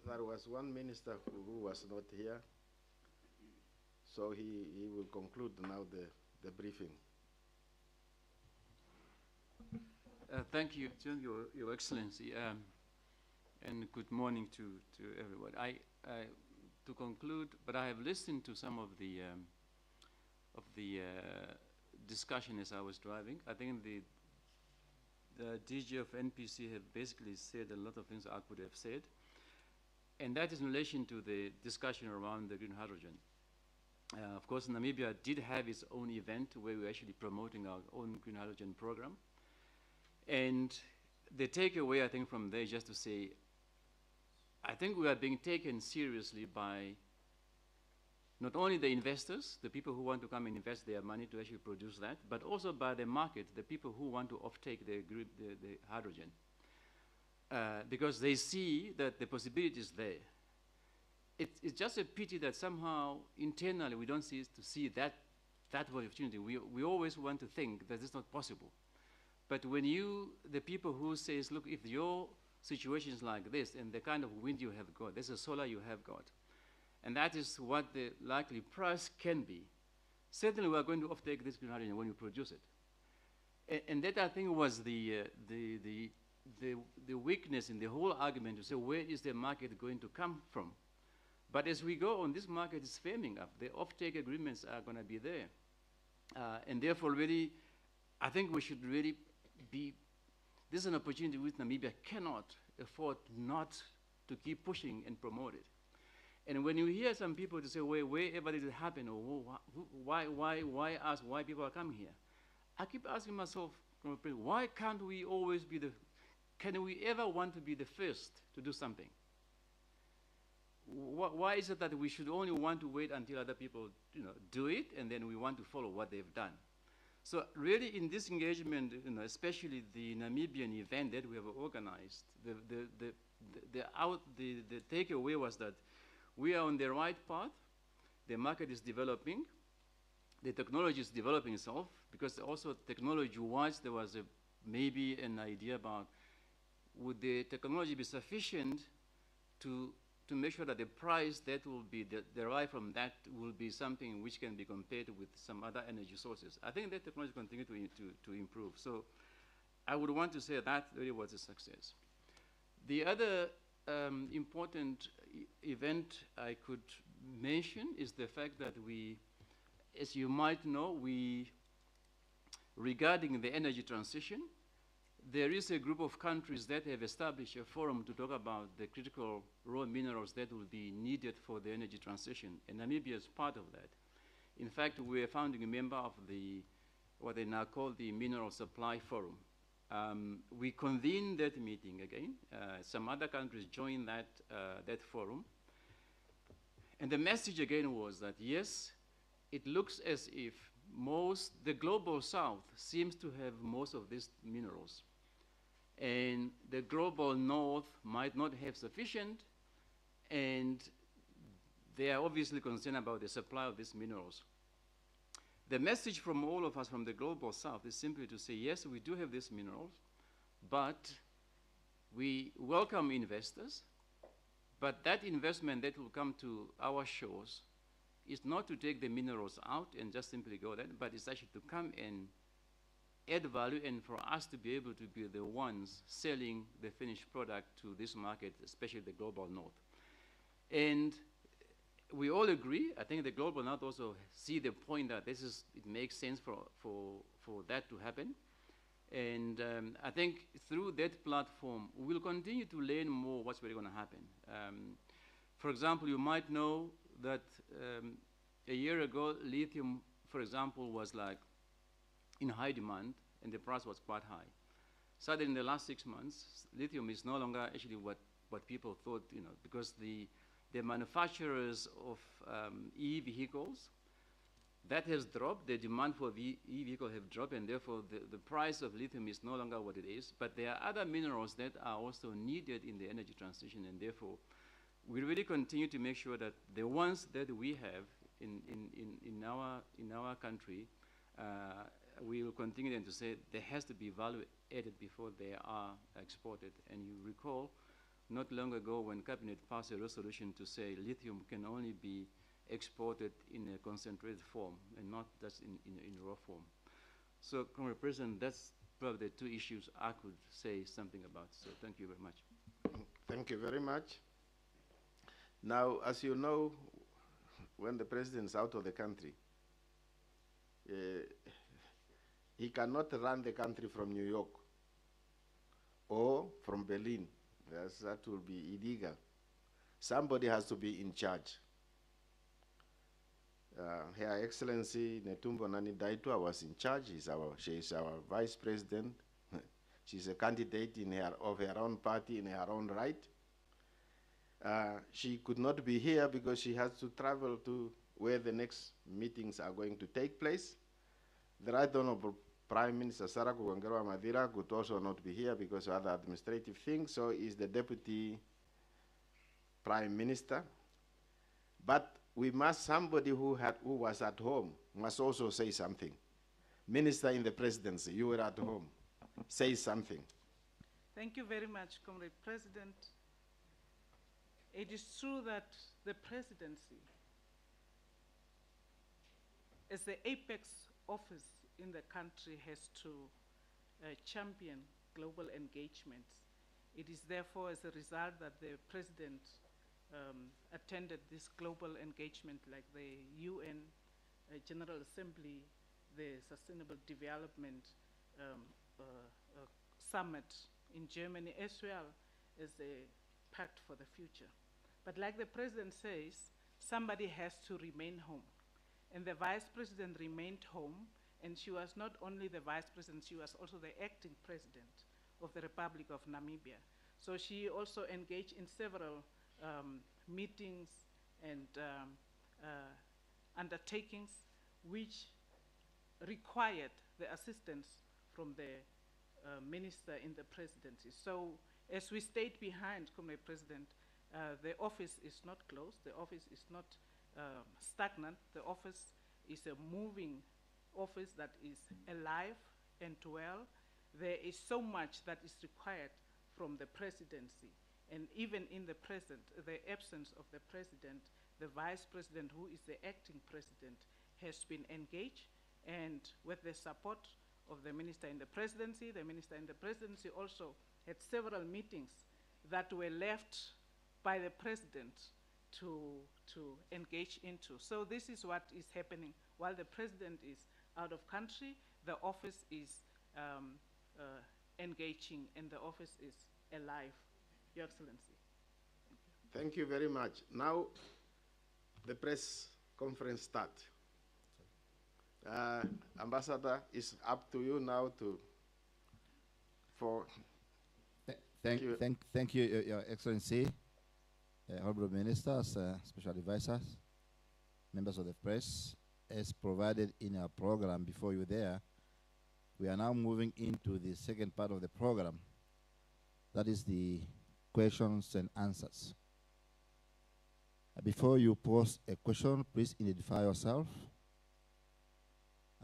There was one minister who was not here, so he will conclude now the briefing. Thank you, Your Excellency, and good morning to everyone. To conclude, but I have listened to some of the discussion as I was driving. I think the DG of NPC have basically said a lot of things I could have said, and that is in relation to the discussion around the green hydrogen. Of course, Namibia did have its own event where we were actually promoting our own green hydrogen program. And the takeaway, I think, from there is just to say, I think we are being taken seriously by not only the investors, the people who want to come and invest their money to actually produce that, but also by the market, the people who want to offtake the hydrogen. Because they see that the possibility is there. It's just a pity that somehow internally we don't see that opportunity. We always want to think that it's not possible. But when the people who says, look, if your situation is like this and the kind of wind you have got, there's a solar you have got, and that is what the likely price can be, certainly we are going to offtake this green hydrogen when you produce it. And that, I think, was the weakness in the whole argument to say, where is the market going to come from? But as we go on, this market is firming up. The offtake agreements are going to be there. And therefore, really, I think we should really be, this is an opportunity which Namibia cannot afford not to keep pushing and promote it. And when you hear some people to say, wherever did it happen, or why us, why people are coming here? I keep asking myself, why can't we always be can we ever want to be the first to do something? Why is it that we should only want to wait until other people do it, and then we want to follow what they've done? So really in this engagement, especially the Namibian event that we have organized, the takeaway was that we are on the right path, the market is developing, the technology is developing itself, because also technology-wise there was maybe an idea about would the technology be sufficient to make sure that the price that will be derived from that will be something which can be compared with some other energy sources. I think that technology continues to improve. So I would want to say that really was a success. The other important event I could mention is the fact that we, as you might know, regarding the energy transition, there is a group of countries that have established a forum to talk about the critical raw minerals that will be needed for the energy transition, and Namibia is part of that. In fact, we're a founding member of what they now call the Mineral Supply Forum. We convened that meeting again. Some other countries joined that forum. And the message again was that, yes, it looks as if the global south seems to have most of these minerals. And the global north might not have sufficient, and they are obviously concerned about the supply of these minerals. The message from all of us from the global south is simply to say, yes, we do have these minerals, but we welcome investors, but that investment that will come to our shores is not to take the minerals out and just simply go there, but it's actually to come and add value, and for us to be able to be the ones selling the finished product to this market, especially the global north. And we all agree, I think the global north also see the point that it makes sense for that to happen. And I think through that platform, we'll continue to learn more what's really going to happen. For example, you might know that a year ago, lithium, for example, was like in high demand, and the price was quite high. Suddenly, in the last 6 months, lithium is no longer actually what people thought, because the manufacturers of e-vehicles, that has dropped, the demand for e-vehicle have dropped, and therefore the price of lithium is no longer what it is. But there are other minerals that are also needed in the energy transition, and therefore we really continue to make sure that the ones that we have in our country, we will continue then to say there has to be value added before they are exported. And you recall, not long ago when Cabinet passed a resolution to say lithium can only be exported in a concentrated form and not just in raw form. So, Comrade President, that's probably the two issues I could say something about. So thank you very much. Thank you very much. Now, as you know, when the president is out of the country, he cannot run the country from New York or from Berlin. That will be illegal. Somebody has to be in charge. Her Excellency Netumbo Nani Daitwa was in charge. She is our vice president. She's a candidate of her own party in her own right. She could not be here because she has to travel to where the next meetings are going to take place. The Right Honorable Prime Minister Sarako Wangerwa Madira could also not be here because of other administrative things, so is the Deputy Prime Minister. But we must, somebody who was at home must also say something. Minister in the presidency, you were at home. Say something. Thank you very much, Comrade President. It is true that the presidency, as the apex office in the country, has to champion global engagements. It is therefore as a result that the president attended this global engagement like the UN General Assembly the Sustainable Development Summit in Germany, as well as the Pact for the Future. But like the President says, somebody has to remain home. And the Vice President remained home, and she was not only the Vice President, she was also the acting President of the Republic of Namibia. So she also engaged in several meetings and undertakings which required the assistance from the minister in the presidency. So as we stayed behind, Comrade President, the office is not closed, the office is not stagnant, the office is a moving office that is alive and well. There is so much that is required from the presidency. And even in the absence of the president, the vice president, who is the acting president, has been engaged, and with the support of the minister in the presidency also had several meetings that were left by the president to engage into. So this is what is happening. While the president is out of country, the office is engaging, and the office is alive, Your Excellency. Thank you very much. Now, the press conference start. Ambassador, it's up to you now Thank you, Your Excellency, Honorable Ministers, Special Advisors, members of the press. As provided in our program before you there, we are now moving into the second part of the program. That is the questions and answers. Before you pose a question, please identify yourself.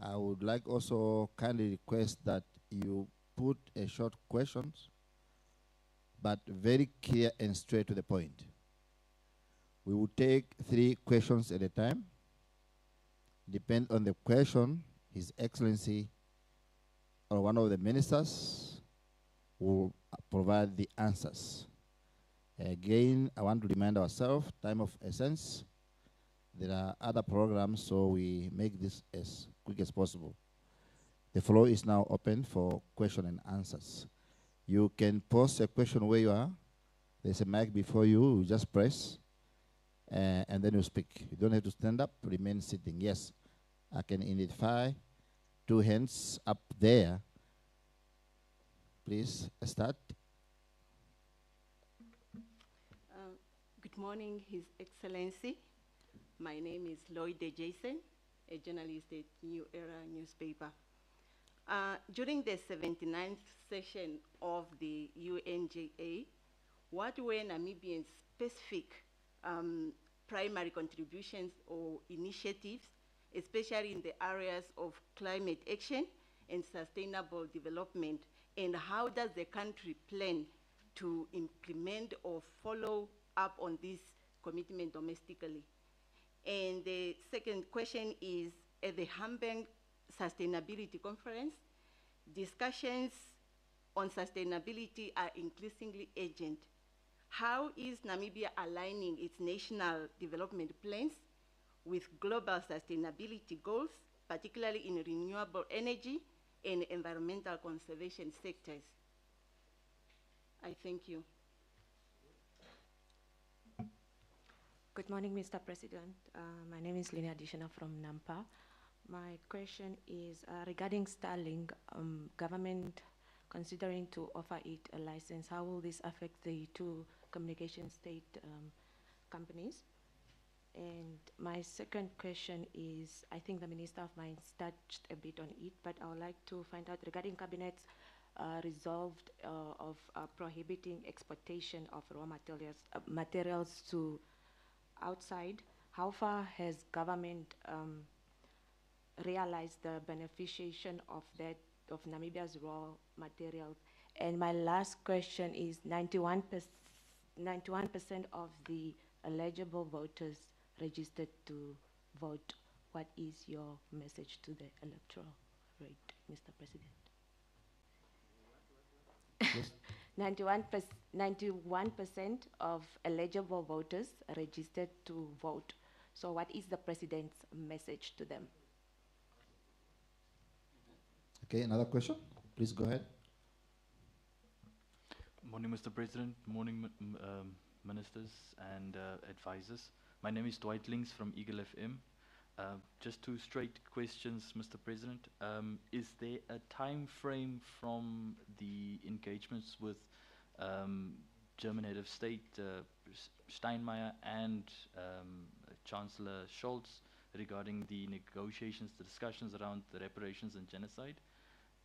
I would like also kindly request that you put a short questions, but very clear and straight to the point. We will take 3 questions at a time. Depend on the question, His Excellency or one of the ministers will provide the answers. Again, I want to remind ourselves, time of essence. There are other programs, so we make this as quick as possible. The floor is now open for question and answers. You can pose a question where you are. There's a mic before you, you just press, and then you speak. You don't have to stand up, remain sitting. Yes, I can identify 2 hands up there. Please start. Good morning, His Excellency. My name is Lloyd De Jason, a journalist at New Era newspaper. During the 79th session of the UNGA, what were Namibian specific primary contributions or initiatives, especially in the areas of climate action and sustainable development, and how does the country plan to implement or follow up on this commitment domestically? And the second question is, at the Hamburg Sustainability Conference, discussions on sustainability are increasingly urgent. How is Namibia aligning its national development plans with global sustainability goals, particularly in renewable energy and environmental conservation sectors? I thank you. Good morning, Mr. President. My name is Lina Adishana from Nampa. My question is regarding Starlink, government considering to offer it a license. How will this affect the 2 communication state companies? And my second question is, I think the Minister of Mines touched a bit on it, but I would like to find out regarding Cabinet's resolved of prohibiting exportation of raw materials to outside. How far has government realized the beneficiation of that, of Namibia's raw materials? And my last question is, 91% of the eligible voters registered to vote. What is your message to the electoral rate, Mr. President? 91% of eligible voters registered to vote. So what is the president's message to them? 91% of eligible voters registered to vote. So what is the president's message to them? 91% of eligible voters registered to vote. So what is the president's message to the electoral rate, Mr. President? 91% of eligible voters registered to vote. So what is the president's message to them? Okay, another question? Please go ahead. Morning, Mr. President. Morning, ministers and advisors. My name is Dwight Links from Eagle FM. Just two straight questions, Mr. President. Is there a time frame from the engagements with German head of state Steinmeier and Chancellor Scholz regarding the negotiations, the discussions around the reparations and genocide?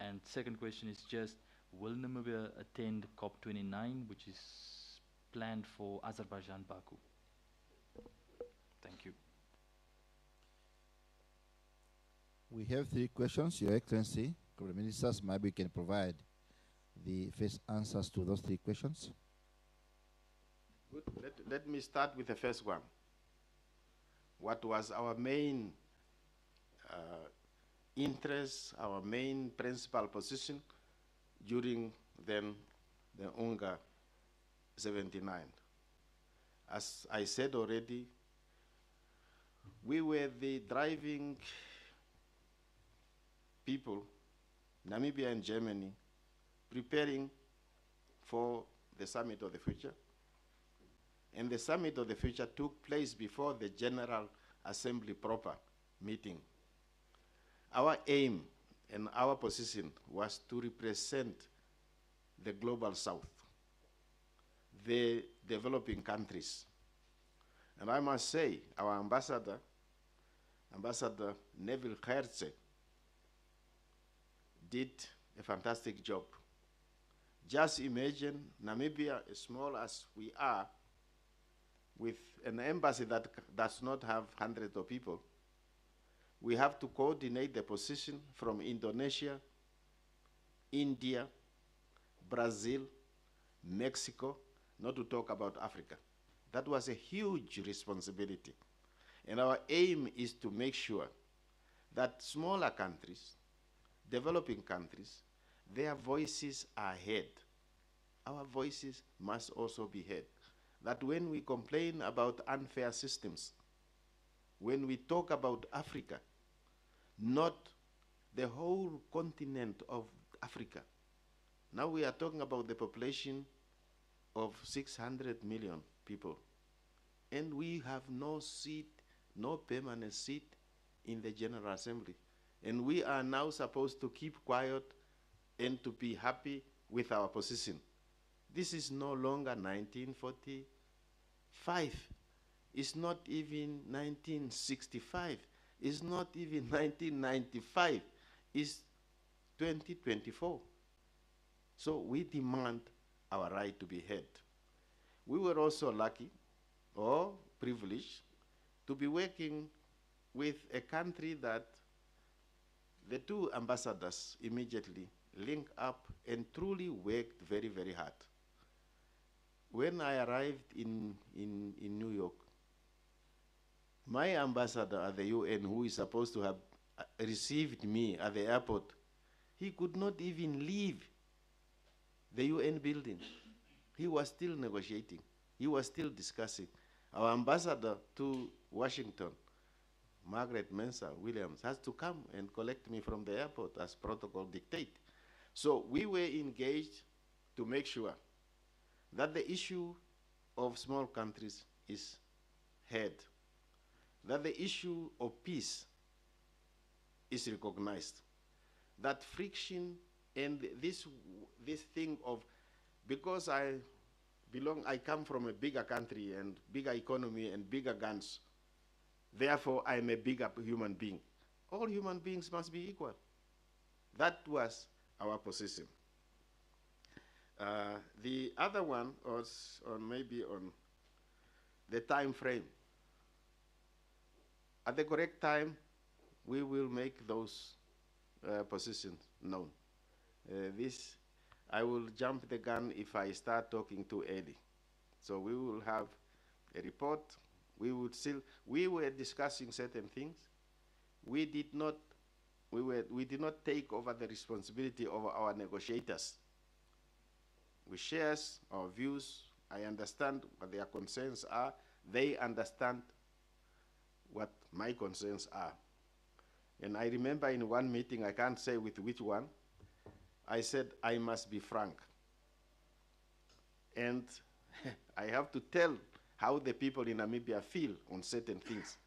And second question is just, will Namibia attend COP29, which is planned for Azerbaijan, Baku? Thank you. We have three questions, Your Excellency. The ministers maybe can provide the first answers to those three questions. Good. Let me start with the first one. What was our main interest, our main principal position during then the UNGA 79? As I said already, we were the driving people, Namibia and Germany, preparing for the Summit of the Future. And the Summit of the Future took place before the General Assembly proper meeting. Our aim and our position was to represent the global south, the developing countries. And I must say, our ambassador, Ambassador Neville Herze, did a fantastic job. Just imagine Namibia, as small as we are, with an embassy that does not have hundreds of people. We have to coordinate the position from Indonesia, India, Brazil, Mexico, not to talk about Africa. That was a huge responsibility. And our aim is to make sure that smaller countries, developing countries, their voices are heard. Our voices must also be heard. That when we complain about unfair systems, when we talk about Africa, not the whole continent of Africa. Now we are talking about the population of 600 million people. And we have no seat, no permanent seat in the General Assembly. And we are now supposed to keep quiet and to be happy with our position. This is no longer 1945. It's not even 1965. It's not even 1995. It's 2024. So we demand our right to be heard. We were also lucky or privileged to be working with a country that the two ambassadors immediately linked up and truly worked very, very hard. When I arrived in New York, my ambassador at the UN, who is supposed to have received me at the airport, he could not even leave the UN building. He was still negotiating. He was still discussing. Our ambassador to Washington, Margaret Mensah Williams, has to come and collect me from the airport as protocol dictate. So we were engaged to make sure that the issue of small countries is heard, that the issue of peace is recognized, that friction and this thing of, because I come from a bigger country and bigger economy and bigger guns, therefore I'm a bigger human being. All human beings must be equal. That was our position. The other one was maybe on the time frame. At the correct time, we will make those positions known. I will jump the gun if I start talking too early. So we will have a report. We were discussing certain things. We did not take over the responsibility of our negotiators. We share our views. I understand what their concerns are. They understand what my concerns are. And I remember in one meeting, I can't say with which one, I said, I must be frank. And I have to tell how the people in Namibia feel on certain things.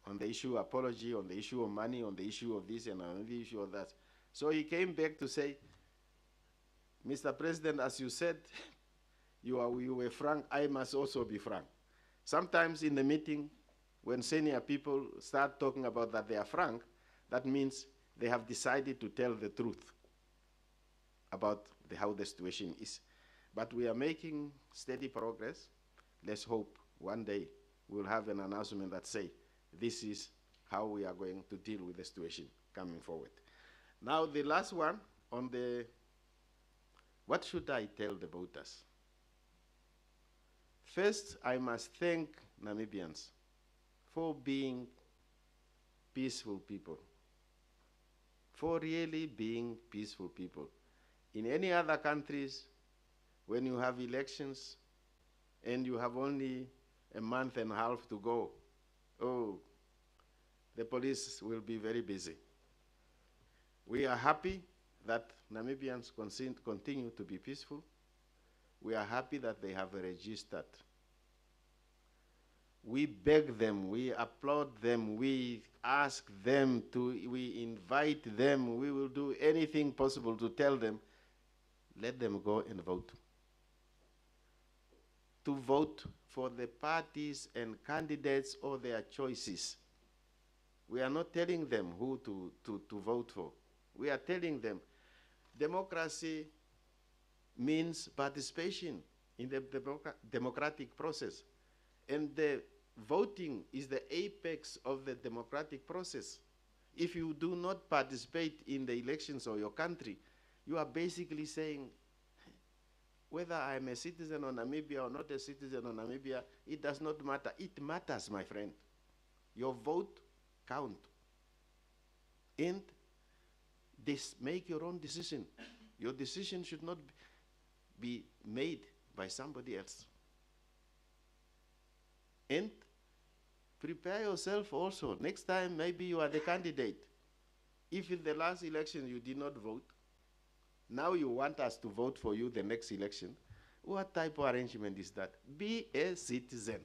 On the issue of apology, on the issue of money, on the issue of this and on the issue of that. So he came back to say, Mr. President, as you said, you were frank, I must also be frank. Sometimes in the meeting, when senior people start talking about that they are frank, that means they have decided to tell the truth about how the situation is. But we are making steady progress. Let's hope one day we'll have an announcement that say, this is how we are going to deal with the situation coming forward. Now the last one on the, what should I tell the voters? First, I must thank Namibians for being peaceful people, for really being peaceful people. In any other countries, when you have elections and you have only a month and a half to go, oh, the police will be very busy. We are happy that Namibians continue to be peaceful. We are happy that they have registered. We beg them, we applaud them, we ask them to, we invite them, we will do anything possible to tell them, let them go and vote. To vote for the parties and candidates or their choices. We are not telling them who to vote for. We are telling them democracy means participation in the democratic process. And the voting is the apex of the democratic process. If you do not participate in the elections of your country, you are basically saying, whether I'm a citizen of Namibia or not a citizen of Namibia, it does not matter. It matters, my friend. Your vote counts. And make your own decision. Your decision should not be made by somebody else. And prepare yourself also. Next time, maybe you are the candidate. If in the last election you did not vote, now you want us to vote for you the next election, what type of arrangement is that? Be a citizen.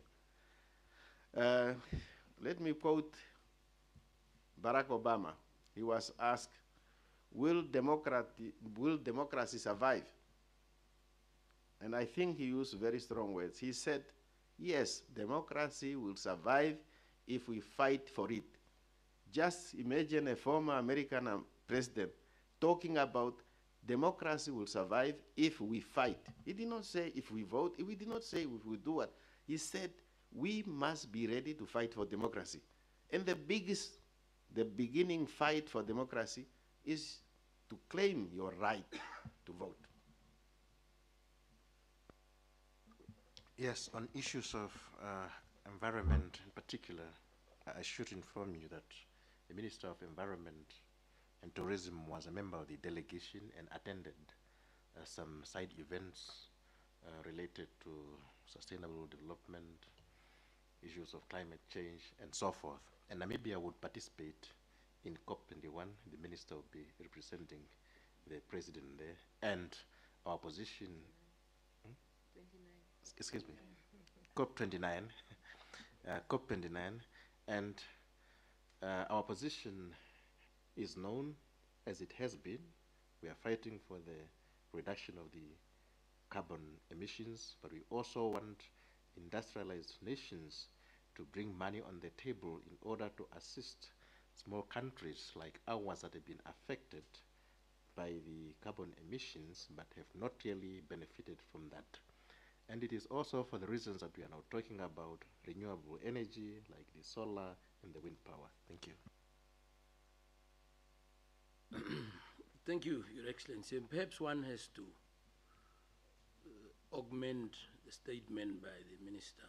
Let me quote Barack Obama. He was asked, will democracy survive? And I think he used very strong words. He said, yes, democracy will survive if we fight for it. Just imagine a former American president talking about democracy will survive if we fight. He did not say if we vote. He did not say if we do what. He said we must be ready to fight for democracy. And the beginning fight for democracy is to claim your right to vote. Yes, on issues of environment in particular, I should inform you that the Minister of Environment and Tourism was a member of the delegation and attended some side events related to sustainable development, issues of climate change, and so forth. And Namibia would participate in COP21. The minister will be representing the president there, and our position, excuse me, COP29, COP29, and our position is known as it has been. We are fighting for the reduction of the carbon emissions, but we also want industrialized nations to bring money on the table in order to assist small countries like ours that have been affected by the carbon emissions but have not really benefited from that. And it is also for the reasons that we are now talking about renewable energy like the solar and the wind power. Thank you. Thank you, Your Excellency. And perhaps one has to augment the statement by the Minister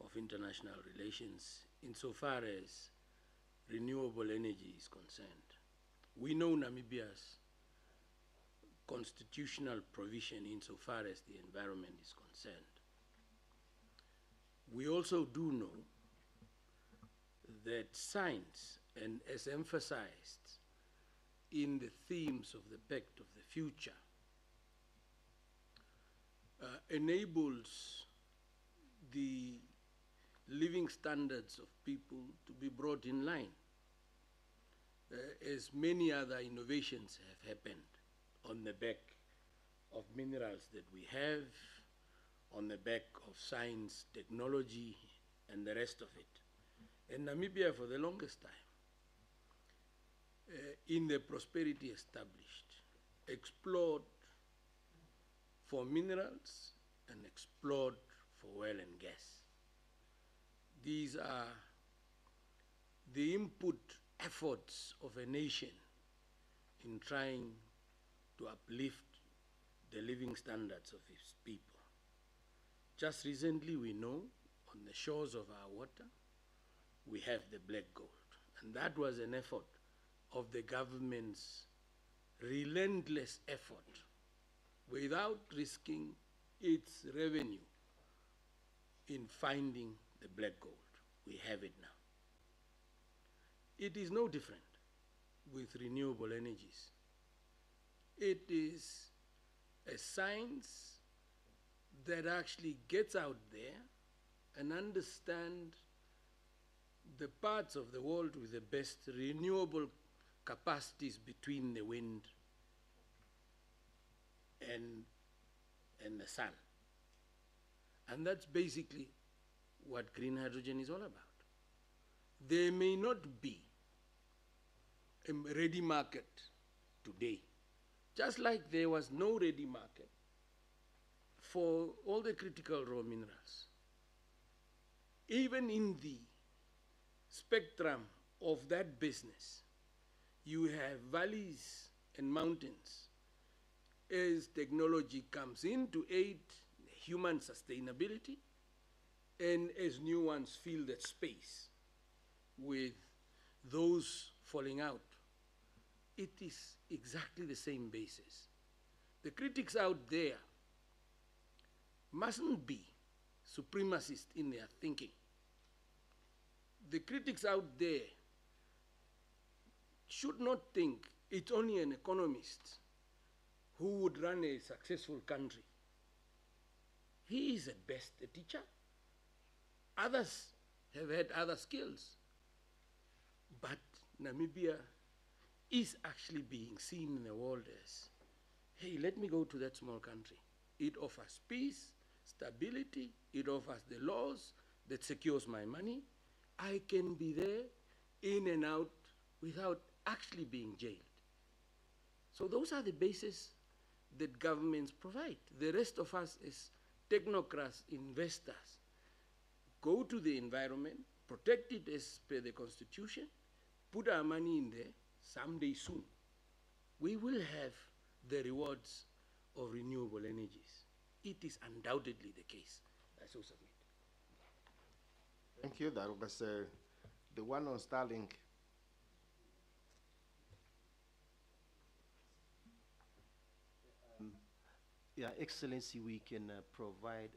of International Relations insofar as renewable energy is concerned. We know Namibia's constitutional provision insofar as the environment is concerned. We also do know that science, and as emphasized in the themes of the Pact of the Future, enables the living standards of people to be brought in line. As many other innovations have happened on the back of minerals that we have, on the back of science, technology, and the rest of it. And Namibia, for the longest time, in the prosperity established, explored for minerals and explored for oil and gas. These are the input efforts of a nation in trying to uplift the living standards of its people. Just recently, we know on the shores of our water, we have the black gold. And that was an effort of the government's relentless effort without risking its revenue in finding the black gold. We have it now. It is no different with renewable energies. It is a science that actually gets out there and understands the parts of the world with the best renewable capacities between the wind and the sun. And that's basically what green hydrogen is all about. There may not be a ready market today, just like there was no ready market for all the critical raw minerals. Even in the spectrum of that business, you have valleys and mountains as technology comes in to aid human sustainability, and as new ones fill that space with those falling out. It is exactly the same basis. The critics out there mustn't be supremacist in their thinking. The critics out there should not think it's only an economist who would run a successful country. He is at best a teacher. Others have had other skills. But Namibia is actually being seen in the world as, hey, let me go to that small country. It offers peace, stability, it offers the laws that secures my money. I can be there in and out without actually being jailed. So those are the bases that governments provide. The rest of us as technocrats, investors, go to the environment, protect it as per the Constitution, put our money in there. Someday soon, we will have the rewards of renewable energies. It is undoubtedly the case. I so submit. Thank you. That was the one on Starlink. Yeah, Excellency, we can provide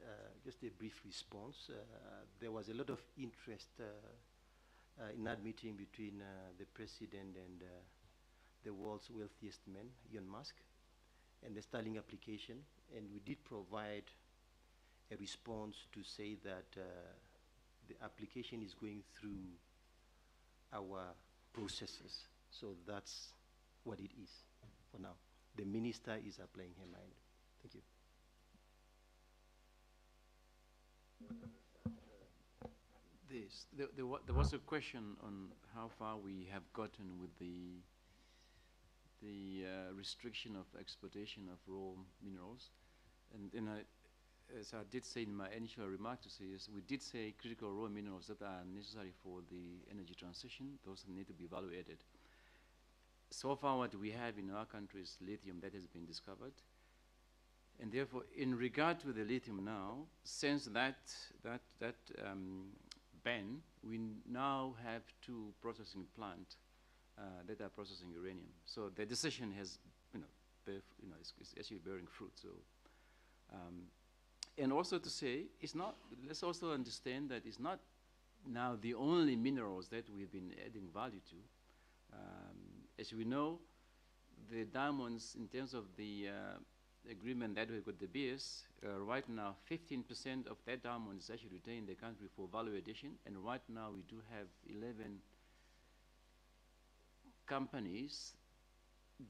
just a brief response. There was a lot of interest in that meeting between the President and the world's wealthiest man, Elon Musk, and the Starlink application. And we did provide a response to say that the application is going through our processes. So that's what it is for now. The minister is applying her mind. Thank you. There was a question on how far we have gotten with the restriction of exportation of raw minerals. And as I did say in my initial remark to say is, we did say critical raw minerals that are necessary for the energy transition, those need to be evaluated. So far what we have in our country is lithium that has been discovered. And therefore, in regard to the lithium now, since that ban, we now have 2 processing plants that are processing uranium. So the decision has, is actually bearing fruit. So, and also to say, it's not. Let's also understand that it's not now the only minerals that we've been adding value to. As we know, the diamonds, in terms of the agreement that we've got the BS, right now 15% of that diamond is actually retained in the country for value addition, and right now we do have 11 companies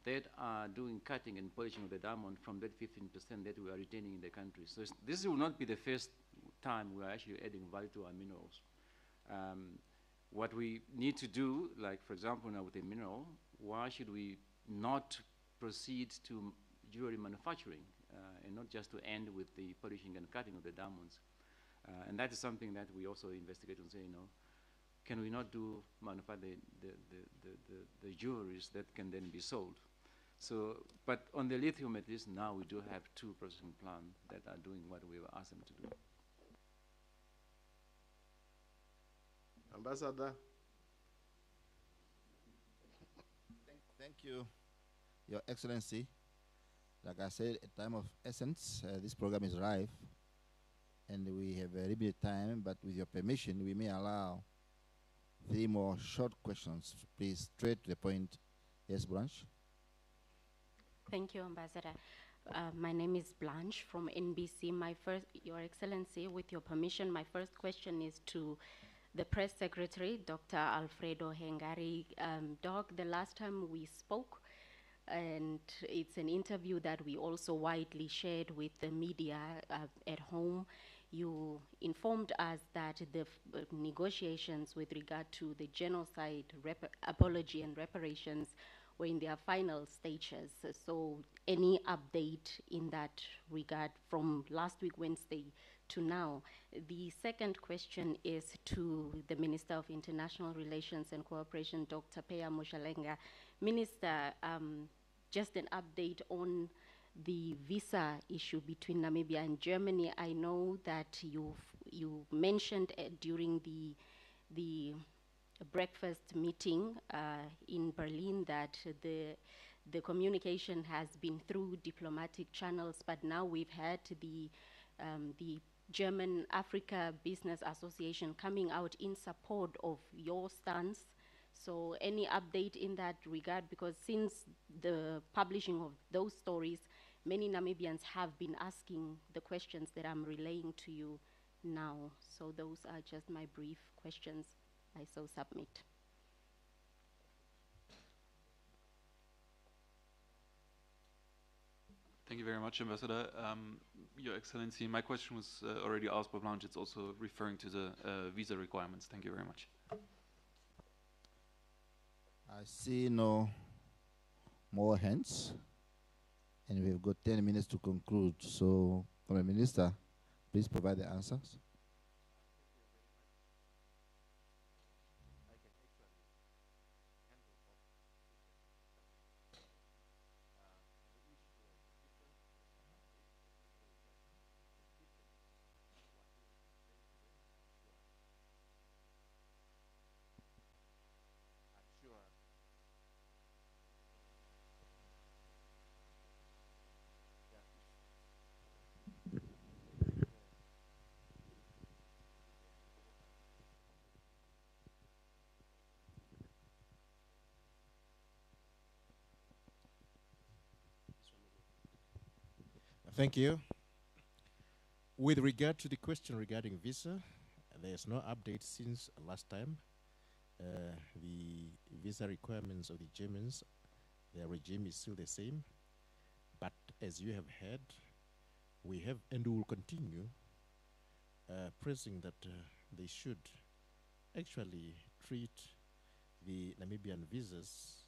that are doing cutting and polishing of the diamond from that 15% that we are retaining in the country. So this will not be the first time we are actually adding value to our minerals. What we need to do, like for example now with a mineral, why should we not proceed to jewelry manufacturing and not just to end with the polishing and cutting of the diamonds? And that is something that we also investigate and say, you know, can we not do manufacture the jewelries that can then be sold? So, but on the lithium at least now we do have 2 processing plants that are doing what we were asked them to do. Ambassador. Thank you, Your Excellency. Like I said, at time of essence, this program is live, and we have a limited time, but with your permission, we may allow 3 more short questions. Please, straight to the point. Yes, Blanche? Thank you, Ambassador. My name is Blanche from NBC. Your Excellency, with your permission, my first question is to the Press Secretary, Dr. Alfredo Hengari. Doc, the last time we spoke, and it's an interview that we also widely shared with the media at home, you informed us that the negotiations with regard to the genocide apology and reparations were in their final stages. So any update in that regard from last week, Wednesday, to now? The second question is to the Minister of International Relations and Cooperation, Dr. Peya Moshalenga. Minister, just an update on the visa issue between Namibia and Germany. I know that you mentioned during the breakfast meeting in Berlin that the communication has been through diplomatic channels, but now we've had the German Africa Business Association coming out in support of your stance. So any update in that regard? Because since the publishing of those stories, many Namibians have been asking the questions that I'm relaying to you now. So those are just my brief questions I so submit. Thank you very much, Ambassador. Your Excellency, my question was already asked by Blanche. It's also referring to the visa requirements. Thank you very much. I see no more hands, and we've got 10 minutes to conclude. So, Prime Minister, please provide the answers. Thank you. With regard to the question regarding visa, there's no update since last time. The visa requirements of the Germans, their regime is still the same. But as you have heard, we have and we will continue pressing that they should actually treat the Namibian visas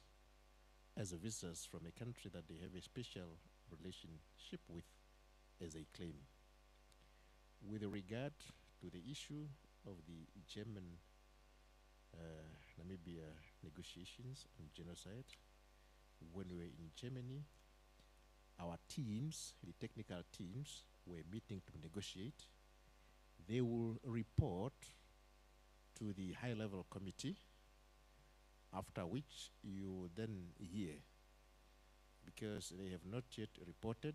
as visas from a country that they have a special relationship with as a claim. With regard to the issue of the German Namibia negotiations on genocide, when we were in Germany, our teams, the technical teams, were meeting to negotiate. They will report to the high-level committee, after which you then hear, because they have not yet reported,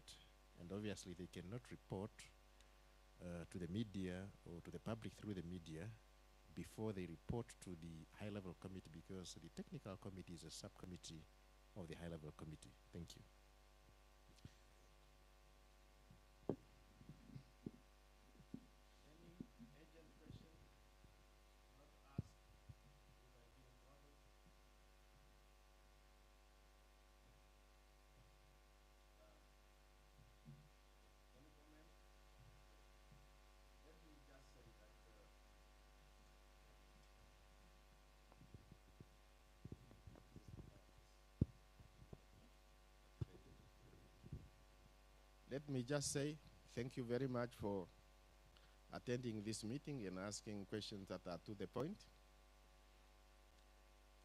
and obviously they cannot report to the media or to the public through the media before they report to the high-level committee, because the technical committee is a subcommittee of the high-level committee. Thank you. Let me just say thank you very much for attending this meeting and asking questions that are to the point.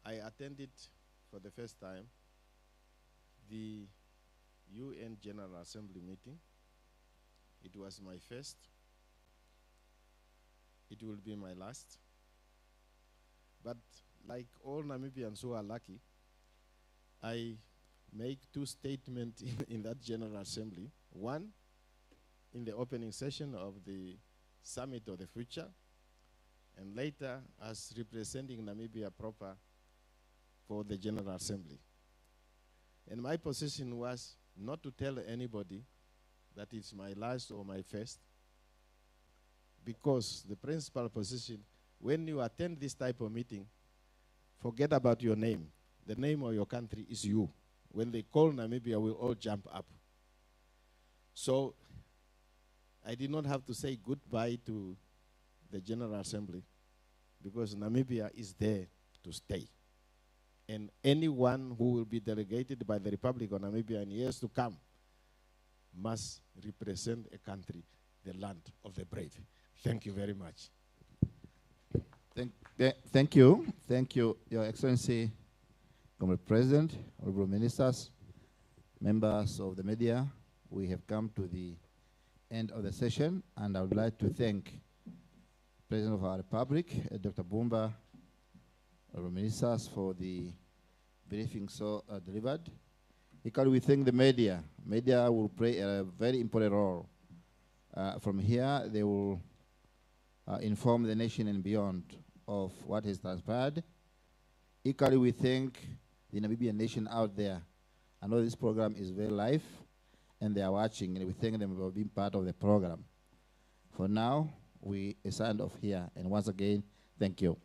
I attended for the first time the UN General Assembly meeting. It was my first. It will be my last. But like all Namibians who are lucky, I make two statements in that General Assembly. One, in the opening session of the Summit of the Future, and later as representing Namibia proper for the General Assembly. And my position was not to tell anybody that it's my last or my first, because the principal position, when you attend this type of meeting, forget about your name. The name of your country is you. When they call Namibia, we'll all jump up. So I did not have to say goodbye to the General Assembly, because Namibia is there to stay. And anyone who will be delegated by the Republic of Namibia in years to come must represent a country, the land of the brave. Thank you very much. Thank you. Thank you, Your Excellency, Comrade President, honorable ministers, members of the media. We have come to the end of the session, and I would like to thank President of our Republic, Dr. Mbumba, honorable ministers, for the briefing so delivered. Equally, we thank the media. Media will play a very important role. From here, they will inform the nation and beyond of what has transpired. Equally, we thank the Namibian nation out there. I know this program is very live, and they are watching, and we thank them for being part of the program. For now, we sign off here, and once again, thank you.